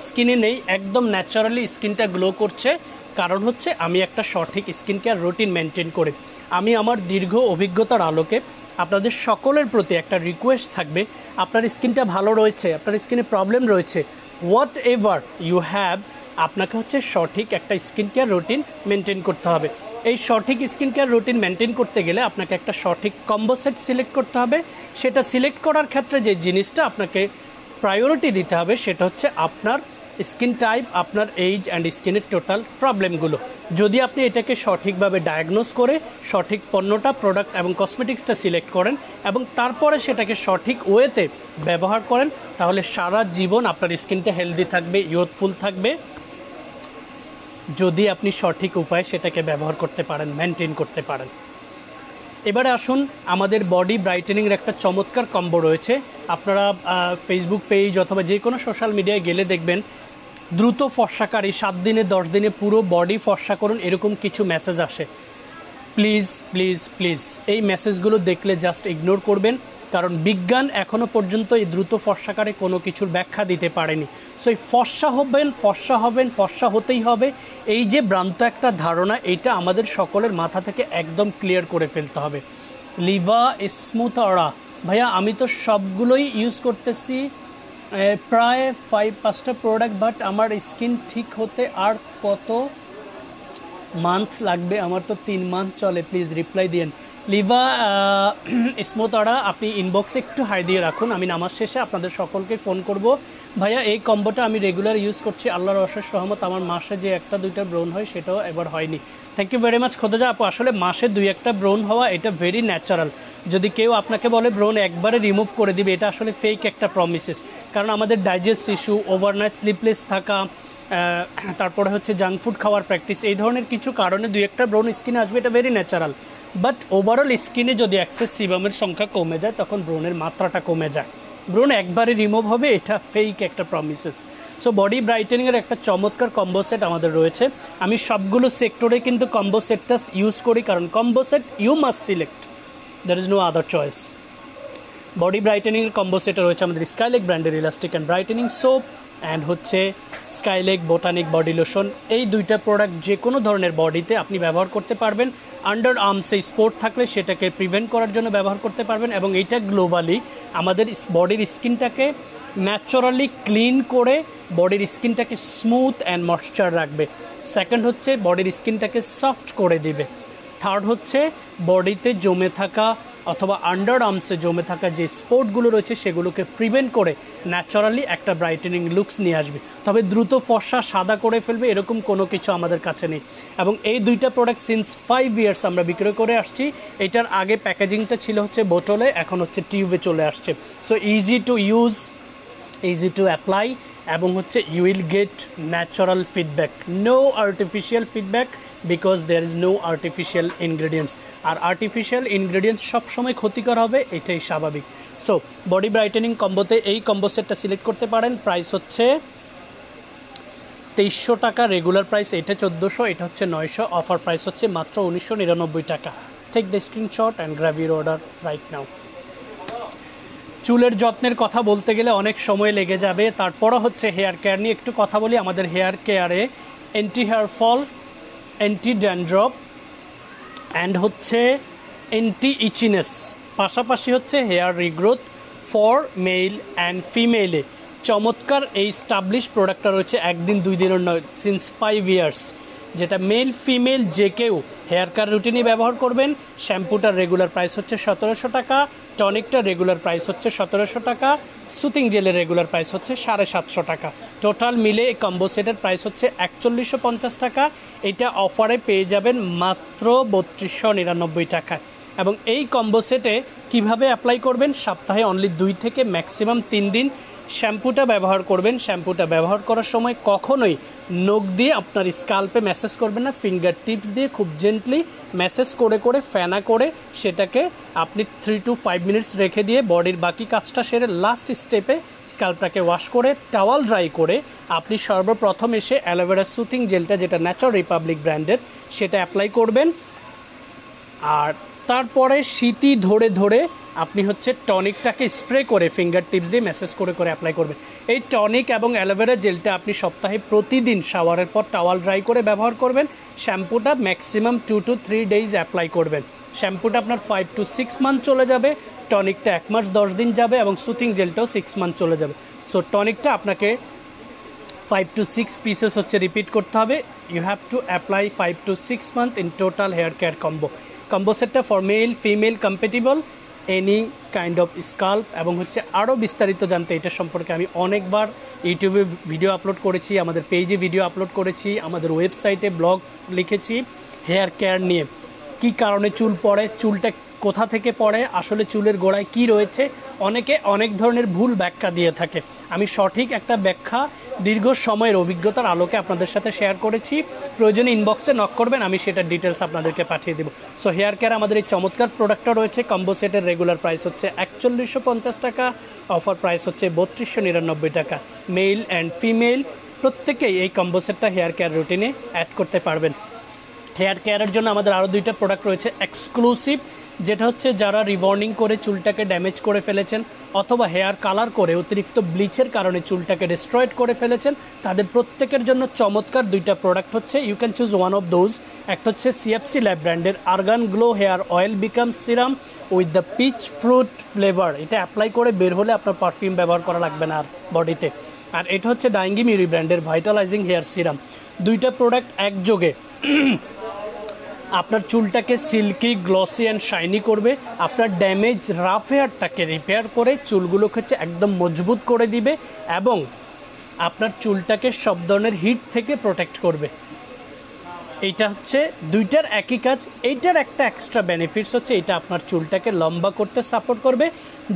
স্কিনে নেই, একদম ন্যাচারালি স্কিনটা গ্লো করছে। কারণ হচ্ছে আমি একটা সঠিক স্কিন কেয়ার রুটিন মেনটেন করি। আমি আমার দীর্ঘ অভিজ্ঞতার আলোকে আপনাদের সকলের প্রতি একটা রিকোয়েস্ট থাকবে, আপনার স্কিনটা ভালো রয়েছে, আপনার স্কিনে প্রবলেম রয়েছে, হোয়াট এভার ইউ হ্যাভ, আপনাকে হচ্ছে সঠিক একটা স্কিন কেয়ার রুটিন মেনটেন করতে হবে। এই সঠিক স্কিন কেয়ার রুটিন মেনটেন করতে গেলে আপনাকে একটা সঠিক কম্বো সেট সিলেক্ট করতে হবে। সেটা সিলেক্ট করার ক্ষেত্রে যে জিনিসটা আপনাকে প্রায়োরিটি দিতে হবে সেটা হচ্ছে আপনার স্কিন টাইপ, আপনার এইজ অ্যান্ড স্কিনের টোটাল প্রবলেমগুলো। যদি আপনি এটাকে সঠিকভাবে ডায়াগনোজ করে সঠিক পণ্যটা, প্রোডাক্ট এবং কসমেটিক্সটা সিলেক্ট করেন এবং তারপরে সেটাকে সঠিক ওয়েতে ব্যবহার করেন, তাহলে সারা জীবন আপনার স্কিনটা হেলদি থাকবে, ইয়ুথফুল থাকবে, যদি আপনি সঠিক উপায়ে সেটাকে ব্যবহার করতে পারেন, মেনটেন করতে পারেন। এবারে আসুন, আমাদের বডি ব্রাইটেনিংয়ের একটা চমৎকার কম্বো রয়েছে। আপনারা ফেসবুক পেজ অথবা যে কোনো সোশ্যাল মিডিয়ায় গেলে দেখবেন দ্রুত ফর্সাকারী, 7 দিনে 10 দিনে পুরো বডি ফর্সা করুন, এরকম কিছু মেসেজ আসে। প্লিজ প্লিজ প্লিজ এই মেসেজগুলো দেখলে জাস্ট ইগনোর করবেন, কারণ বিজ্ঞান এখনও পর্যন্ত এই দ্রুত ফর্সাকারে কোনো কিছুর ব্যাখ্যা দিতে পারেনি। সো এই ফর্সা হবেন, ফর্সা হতেই হবে, এই যে ভ্রান্ত একটা ধারণা, এটা আমাদের সকলের মাথা থেকে একদম ক্লিয়ার করে ফেলতে হবে। লিভা স্মুথ অরা, ভাইয়া আমি তো সবগুলোই ইউজ করতেছি, প্রায় 5-5টা প্রোডাক্ট, বাট আমার স্কিন ঠিক হতে আর কত মান্থ লাগবে? আমার তো 3 মান্থ চলে, প্লিজ রিপ্লাই দিন। লিভা স্মুথারা আপনি ইনবক্সে একটু হাই দিয়ে রাখুন, আমি নামাজ শেষে আপনাদের সকলকে ফোন করব। ভাইয়া এই কম্বোটা আমি রেগুলার ইউজ করছি, আল্লাহর অশেষ রহমত, আমার মাসে যে একটা দুইটা ব্রোন হয় সেটাও এবার হয়নি। থ্যাংক ইউ ভেরি মাচ খোদাজা আপু। আসলে মাসে দুই একটা ব্রোন হওয়া এটা ভেরি ন্যাচারাল। যদি কেউ আপনাকে বলে ব্রোন একবারে রিমুভ করে দিবে, এটা আসলে ফেক একটা প্রমিসেস। কারণ আমাদের ডাইজেস্ট ইস্যু, ওভারনাইট স্লিপলেস থাকা, তারপরে হচ্ছে জাঙ্ক ফুড খাওয়ার প্র্যাকটিস, এই ধরনের কিছু কারণে দুই একটা ব্রোন স্কিনে আসবে, এটা ভেরি ন্যাচারাল। বাট ওভারঅল স্কিনে যদি অ্যাক্সেস সিবামের সংখ্যা কমে যায় তখন ব্রোনের মাত্রাটা কমে যায়। ব্রোন একবারে রিমুভ হবে এটা ফেক একটা প্রমিসেস। সো বডি ব্রাইটেনিংয়ের একটা চমৎকার কম্বো সেট আমাদের রয়েছে। আমি সবগুলো সেক্টরে কিন্তু কম্বো সেটটা ইউজ করি, কারণ combo set you must select, there is no other choice. Body ব্রাইটেনিংয়ের কম্বো সেটে রয়েছে আমাদের স্কাইলেক ব্র্যান্ডের elastic and brightening soap and হচ্ছে স্কাইলেক বোটানিক বডি লোশন। এই দুইটা প্রোডাক্ট যে কোনো ধরনের বডিতে আপনি ব্যবহার করতে পারবেন। আন্ডার আর্মসে স্পট থাকলে সেটাকে প্রিভেন্ট করার জন্য ব্যবহার করতে পারবেন, এবং এইটা গ্লোবালি আমাদের বডির স্কিনটাকে ন্যাচারালি ক্লিন করে বডির স্কিনটাকে স্মুথ অ্যান্ড ময়েশ্চার রাখবে। সেকেন্ড হচ্ছে বডির স্কিনটাকে সফট করে দিবে। থার্ড হচ্ছে বডিতে জমে থাকা অথবা আন্ডার আর্মসে জমে থাকা যে স্পটগুলো রয়েছে সেগুলোকে প্রিভেন্ট করে ন্যাচারালি একটা ব্রাইটেনিং লুকস নিয়ে আসবে। তবে দ্রুত ফর্সা সাদা করে ফেলবে এরকম কোনো কিছু আমাদের কাছে নেই। এবং এই দুইটা প্রোডাক্ট সিন্স 5 ইয়ার্স আমরা বিক্রয় করে আসছি। এটার আগে প্যাকেজিংটা ছিল হচ্ছে বোতলে, এখন হচ্ছে টিউবে চলে আসছে। So easy to use, easy to apply, এবং হচ্ছে you will get natural feedback, no artificial feedback, because there is no artificial ingredients. আর আর্টিফিশিয়াল ইনগ্রেডিয়েন্টস সবসময় ক্ষতিকর হবে, এটাই স্বাভাবিক। সো বডি ব্রাইটেনিং কম্বোতে এই কম্বো সেটটা সিলেক্ট করতে পারেন। প্রাইস হচ্ছে 2300 টাকা, রেগুলার প্রাইস এটা 1400, এটা হচ্ছে 900, অফার প্রাইস হচ্ছে মাত্র 1999 টাকা। Take the screenshot and grab your order right now. চুলের যত্নের কথা বলতে গেলে অনেক সময় লেগে যাবে, তারপরও হচ্ছে হেয়ার কেয়ার নিয়ে একটু কথা বলি। আমাদের হেয়ার কেয়ারে anti hair fall, anti dandruff and হচ্ছে অ্যান্টি ইচিনেস, পাশাপাশি হচ্ছে hair regrowth for male and ফিমেলে চমৎকার এই স্টাবলিশ প্রোডাক্টটা রয়েছে। একদিন দুই দিনের নয়, সিন্স 5 ইয়ার্স, যেটা মেল ফিমেল যে কেউ হেয়ার কেয়ার রুটিনই ব্যবহার করবেন। শ্যাম্পুটার রেগুলার প্রাইস হচ্ছে 1700 টাকা, টনিকটার রেগুলার প্রাইস হচ্ছে 1700 টাকা, সুতিং জেলের রেগুলার প্রাইস হচ্ছে 750 টাকা। টোটাল মিলে এই কম্বো সেটের প্রাইস হচ্ছে 4150 টাকা। এটা অফারে পেয়ে যাবেন মাত্র 3299 টাকায়। এবং এই কম্বো সেটে কীভাবে অ্যাপ্লাই করবেন, সপ্তাহে অনলি 2 থেকে ম্যাক্সিমাম 3 দিন শ্যাম্পুটা ব্যবহার করবেন। শ্যাম্পুটা ব্যবহার করার সময় কখনোই নখ দিয়ে আপনার স্কাল্পে ম্যাসেজ করবেন না, ফিঙ্গার টিপস দিয়ে খুব জেন্টলি ম্যাসেজ করে করে ফেনা করে সেটাকে আপনি 3 to 5 মিনিটস রেখে দিয়ে বডির বাকি কাজটা সেরে লাস্ট স্টেপে স্কাল্পটাকে ওয়াশ করে টাওয়াল ড্রাই করে আপনি সর্বপ্রথম এসে অ্যালোভেরা সুথিং জেলটা, যেটা ন্যাচারাল রিপাবলিক ব্র্যান্ডের, সেটা অ্যাপ্লাই করবেন। আর তারপরে শীতি ধরে ধরে আপনি হচ্ছে টনিকটাকে স্প্রে করে ফিঙ্গার টিপস দিয়ে ম্যাসেজ করে করে অ্যাপ্লাই করবেন। এই টনিক এবং অ্যালোভেরা জেলটা আপনি সপ্তাহে প্রতিদিন শাওয়ারের পর টাওয়াল ড্রাই করে ব্যবহার করবেন। শ্যাম্পুটা ম্যাক্সিমাম 2 to 3 ডেজ অ্যাপ্লাই করবেন। শ্যাম্পুটা আপনার 5 to 6 মান্থ চলে যাবে, টনিকটা 1 মাস 10 দিন যাবে, এবং সুথিং জেলটাও 6 মান্থ চলে যাবে। সো টনিকটা আপনাকে 5 to 6 পিসেস হচ্ছে রিপিট করতে হবে। You have to apply 5 to 6 month in total hair care combo সেটটা for male female compatible any kind of scalp. এবং হচ্ছে আরও বিস্তারিত জানতে এটা সম্পর্কে আমি অনেকবার ইউটিউবে ভিডিও আপলোড করেছি, আমাদের পেজে ভিডিও আপলোড করেছি, আমাদের ওয়েবসাইটে ব্লগ লিখেছি হেয়ার কেয়ার নিয়ে। কি কারণে চুল পড়ে, চুলটা কোথা থেকে পড়ে, আসলে চুলের গোড়ায় কি রয়েছে, অনেকে অনেক ধরনের ভুল ব্যাখ্যা দিয়ে থাকে। আমি সঠিক একটা ব্যাখ্যা দীর্ঘ সময়ের অভিজ্ঞতার আলোকে আপনাদের সাথে শেয়ার করেছি। প্রয়োজনে ইনবক্সে নক করবেন, আমি সেটার ডিটেলস আপনাদেরকে পাঠিয়ে দেবো। সো হেয়ার কেয়ার আমাদের এই চমৎকার প্রোডাক্টটা রয়েছে। কম্বো সেটের রেগুলার প্রাইস হচ্ছে 4150 টাকা, অফার প্রাইস হচ্ছে 3299 টাকা। মেল অ্যান্ড ফিমেল প্রত্যেকেই এই কম্বো সেটটা হেয়ার কেয়ার রুটিনে অ্যাড করতে পারবেন। হেয়ার কেয়ারের জন্য আমাদের আরও 2টা প্রোডাক্ট রয়েছে এক্সক্লুসিভ, যেটা হচ্ছে যারা রিবর্নিং করে চুলটাকে ড্যামেজ করে ফেলেছেন অথবা হেয়ার কালার করে অতিরিক্ত ব্লিচের কারণে চুলটাকে ডিস্ট্রয়েড করে ফেলেছেন, তাদের প্রত্যেকের জন্য চমৎকার 2টা প্রোডাক্ট হচ্ছে। You can choose one of those. একটা হচ্ছে সিএফসি ল্যাব ব্র্যান্ডের argan glow hair oil become serum with the peach fruit flavour. এটা অ্যাপ্লাই করে বের হলে আপনার পারফিউম ব্যবহার করা লাগবে না আর বডিতে। আর এটা হচ্ছে ডাইঙ্গি মিউরি ব্র্যান্ডের ভাইটালাইজিং হেয়ার সিরাম। 2টা প্রোডাক্ট একযোগে আপনার চুলটাকে সিল্কি, গ্লসি অ্যান্ড শাইনি করবে, আপনার ড্যামেজ রাফ হেয়ারটাকে রিপেয়ার করে চুলগুলোকে হচ্ছে একদম মজবুত করে দিবে এবং আপনার চুলটাকে সব ধরনের হিট থেকে প্রোটেক্ট করবে। এইটা হচ্ছে দুইটার একই কাজ। এইটার একটা এক্সট্রা বেনিফিটস হচ্ছে এটা আপনার চুলটাকে লম্বা করতে সাপোর্ট করবে।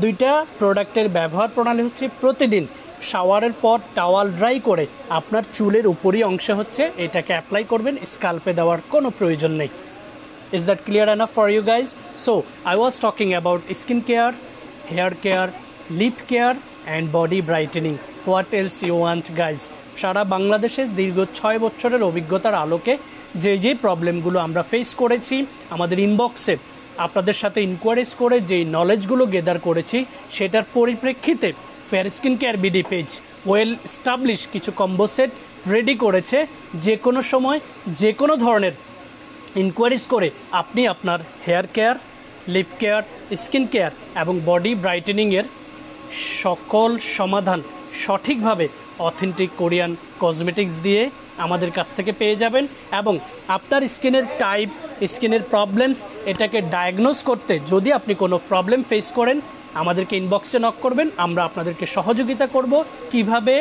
দুইটা প্রোডাক্টের ব্যবহার প্রণালী হচ্ছে প্রতিদিন শাওয়ারের পর টাওয়াল ড্রাই করে আপনার চুলের উপরি অংশে হচ্ছে এটাকে অ্যাপ্লাই করবেন, স্কাল্পে দেওয়ার কোনো প্রয়োজন নেই। Is that clear enough for you guys? So I was talking about skin care, hair care, lip care and body brightening. What else you want guys? সারা বাংলাদেশে দীর্ঘ 6 বছরের অভিজ্ঞতার আলোকে যে প্রবলেমগুলো আমরা ফেস করেছি, আমাদের ইনবক্সে আপনাদের সাথে ইনকোয়ারিজ করে যেই নলেজগুলো গেদার করেছি, সেটার পরিপ্রেক্ষিতে fair skin care BD page well establish কিছু কম্বো সেট রেডি করেছে। যে কোনো সময় যে কোনো ধরনের ইনকোয়ারিজ করে আপনি আপনার hair care, lip care, skin care এবং বডি ব্রাইটেনিংয়ের সকল সমাধান সঠিকভাবে অথেন্টিক কোরিয়ান কসমেটিক্স দিয়ে আমাদের কাছ থেকে পেয়ে যাবেন। এবং আপনার স্কিনের টাইপ, স্কিনের প্রবলেমস এটাকে ডায়াগনোজ করতে যদি আপনি কোনো প্রবলেম ফেস করেন, আমাদেরকে ইনবক্সে নক করবেন, আমরা আপনাদেরকে সহযোগিতা করব কিভাবে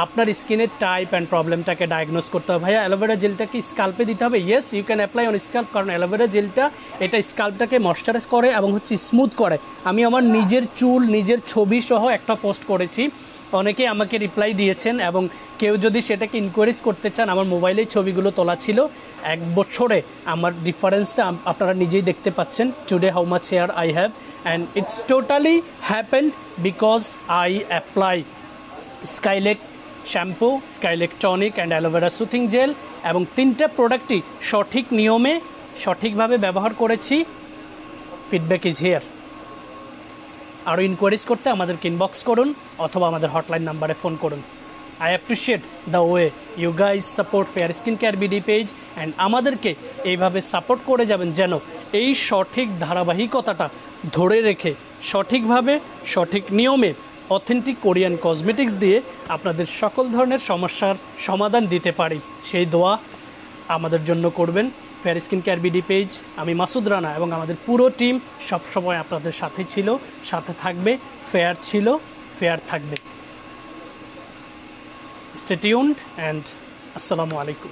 আপনার স্কিনের টাইপ অ্যান্ড প্রবলেমটাকে ডায়াগনোজ করতে হবে। ভাইয়া অ্যালোভেরা জেলটা কি স্কাল্পে দিতে হবে? Yes, you can apply on scalp, কারণ অ্যালোভেরা জেলটা এটা স্কাল্পটাকে ময়শ্চারাইজ করে এবং হচ্ছে স্মুথ করে। আমি আমার নিজের চুল, নিজের ছবি সহ একটা পোস্ট করেছি, অনেকে আমাকে রিপ্লাই দিয়েছেন এবং কেউ যদি সেটাকে ইনকোয়ারিজ করতে চান, আমার মোবাইলেই ছবিগুলো তোলা ছিল। 1 বছরে আমার ডিফারেন্সটা আপনারা নিজেই দেখতে পাচ্ছেন। Today how much hair I have and it's totally happened because I apply Skylake shampoo, Skylake tonic and aloe vera soothing gel এবং 3টা প্রোডাক্টই সঠিক নিয়মে সঠিকভাবে ব্যবহার করেছি। Feedback is here. আরও ইনকোয়ারিজ করতে আমাদেরকে ইনবক্স করুন অথবা আমাদের হটলাইন নাম্বারে ফোন করুন। I appreciate the way you guys support fair skin care BD page and আমাদেরকে এইভাবে সাপোর্ট করে যাবেন যেন এই সঠিক ধারাবাহিকতাটা ধরে রেখে সঠিকভাবে সঠিক নিয়মে অথেন্টিক কোরিয়ান কসমেটিক্স দিয়ে আপনাদের সকল ধরনের সমস্যার সমাধান দিতে পারি। সেই দোয়া আমাদের জন্য করবেন। Fair skin care BD page, আমি মাসুদ রানা এবং আমাদের পুরো টিম সবসময় আপনাদের সাথে ছিল, সাথে থাকবে। ফেয়ার ছিল, ফেয়ার থাকবে। স্টে টিউনড অ্যান্ড আসসালামু আলাইকুম।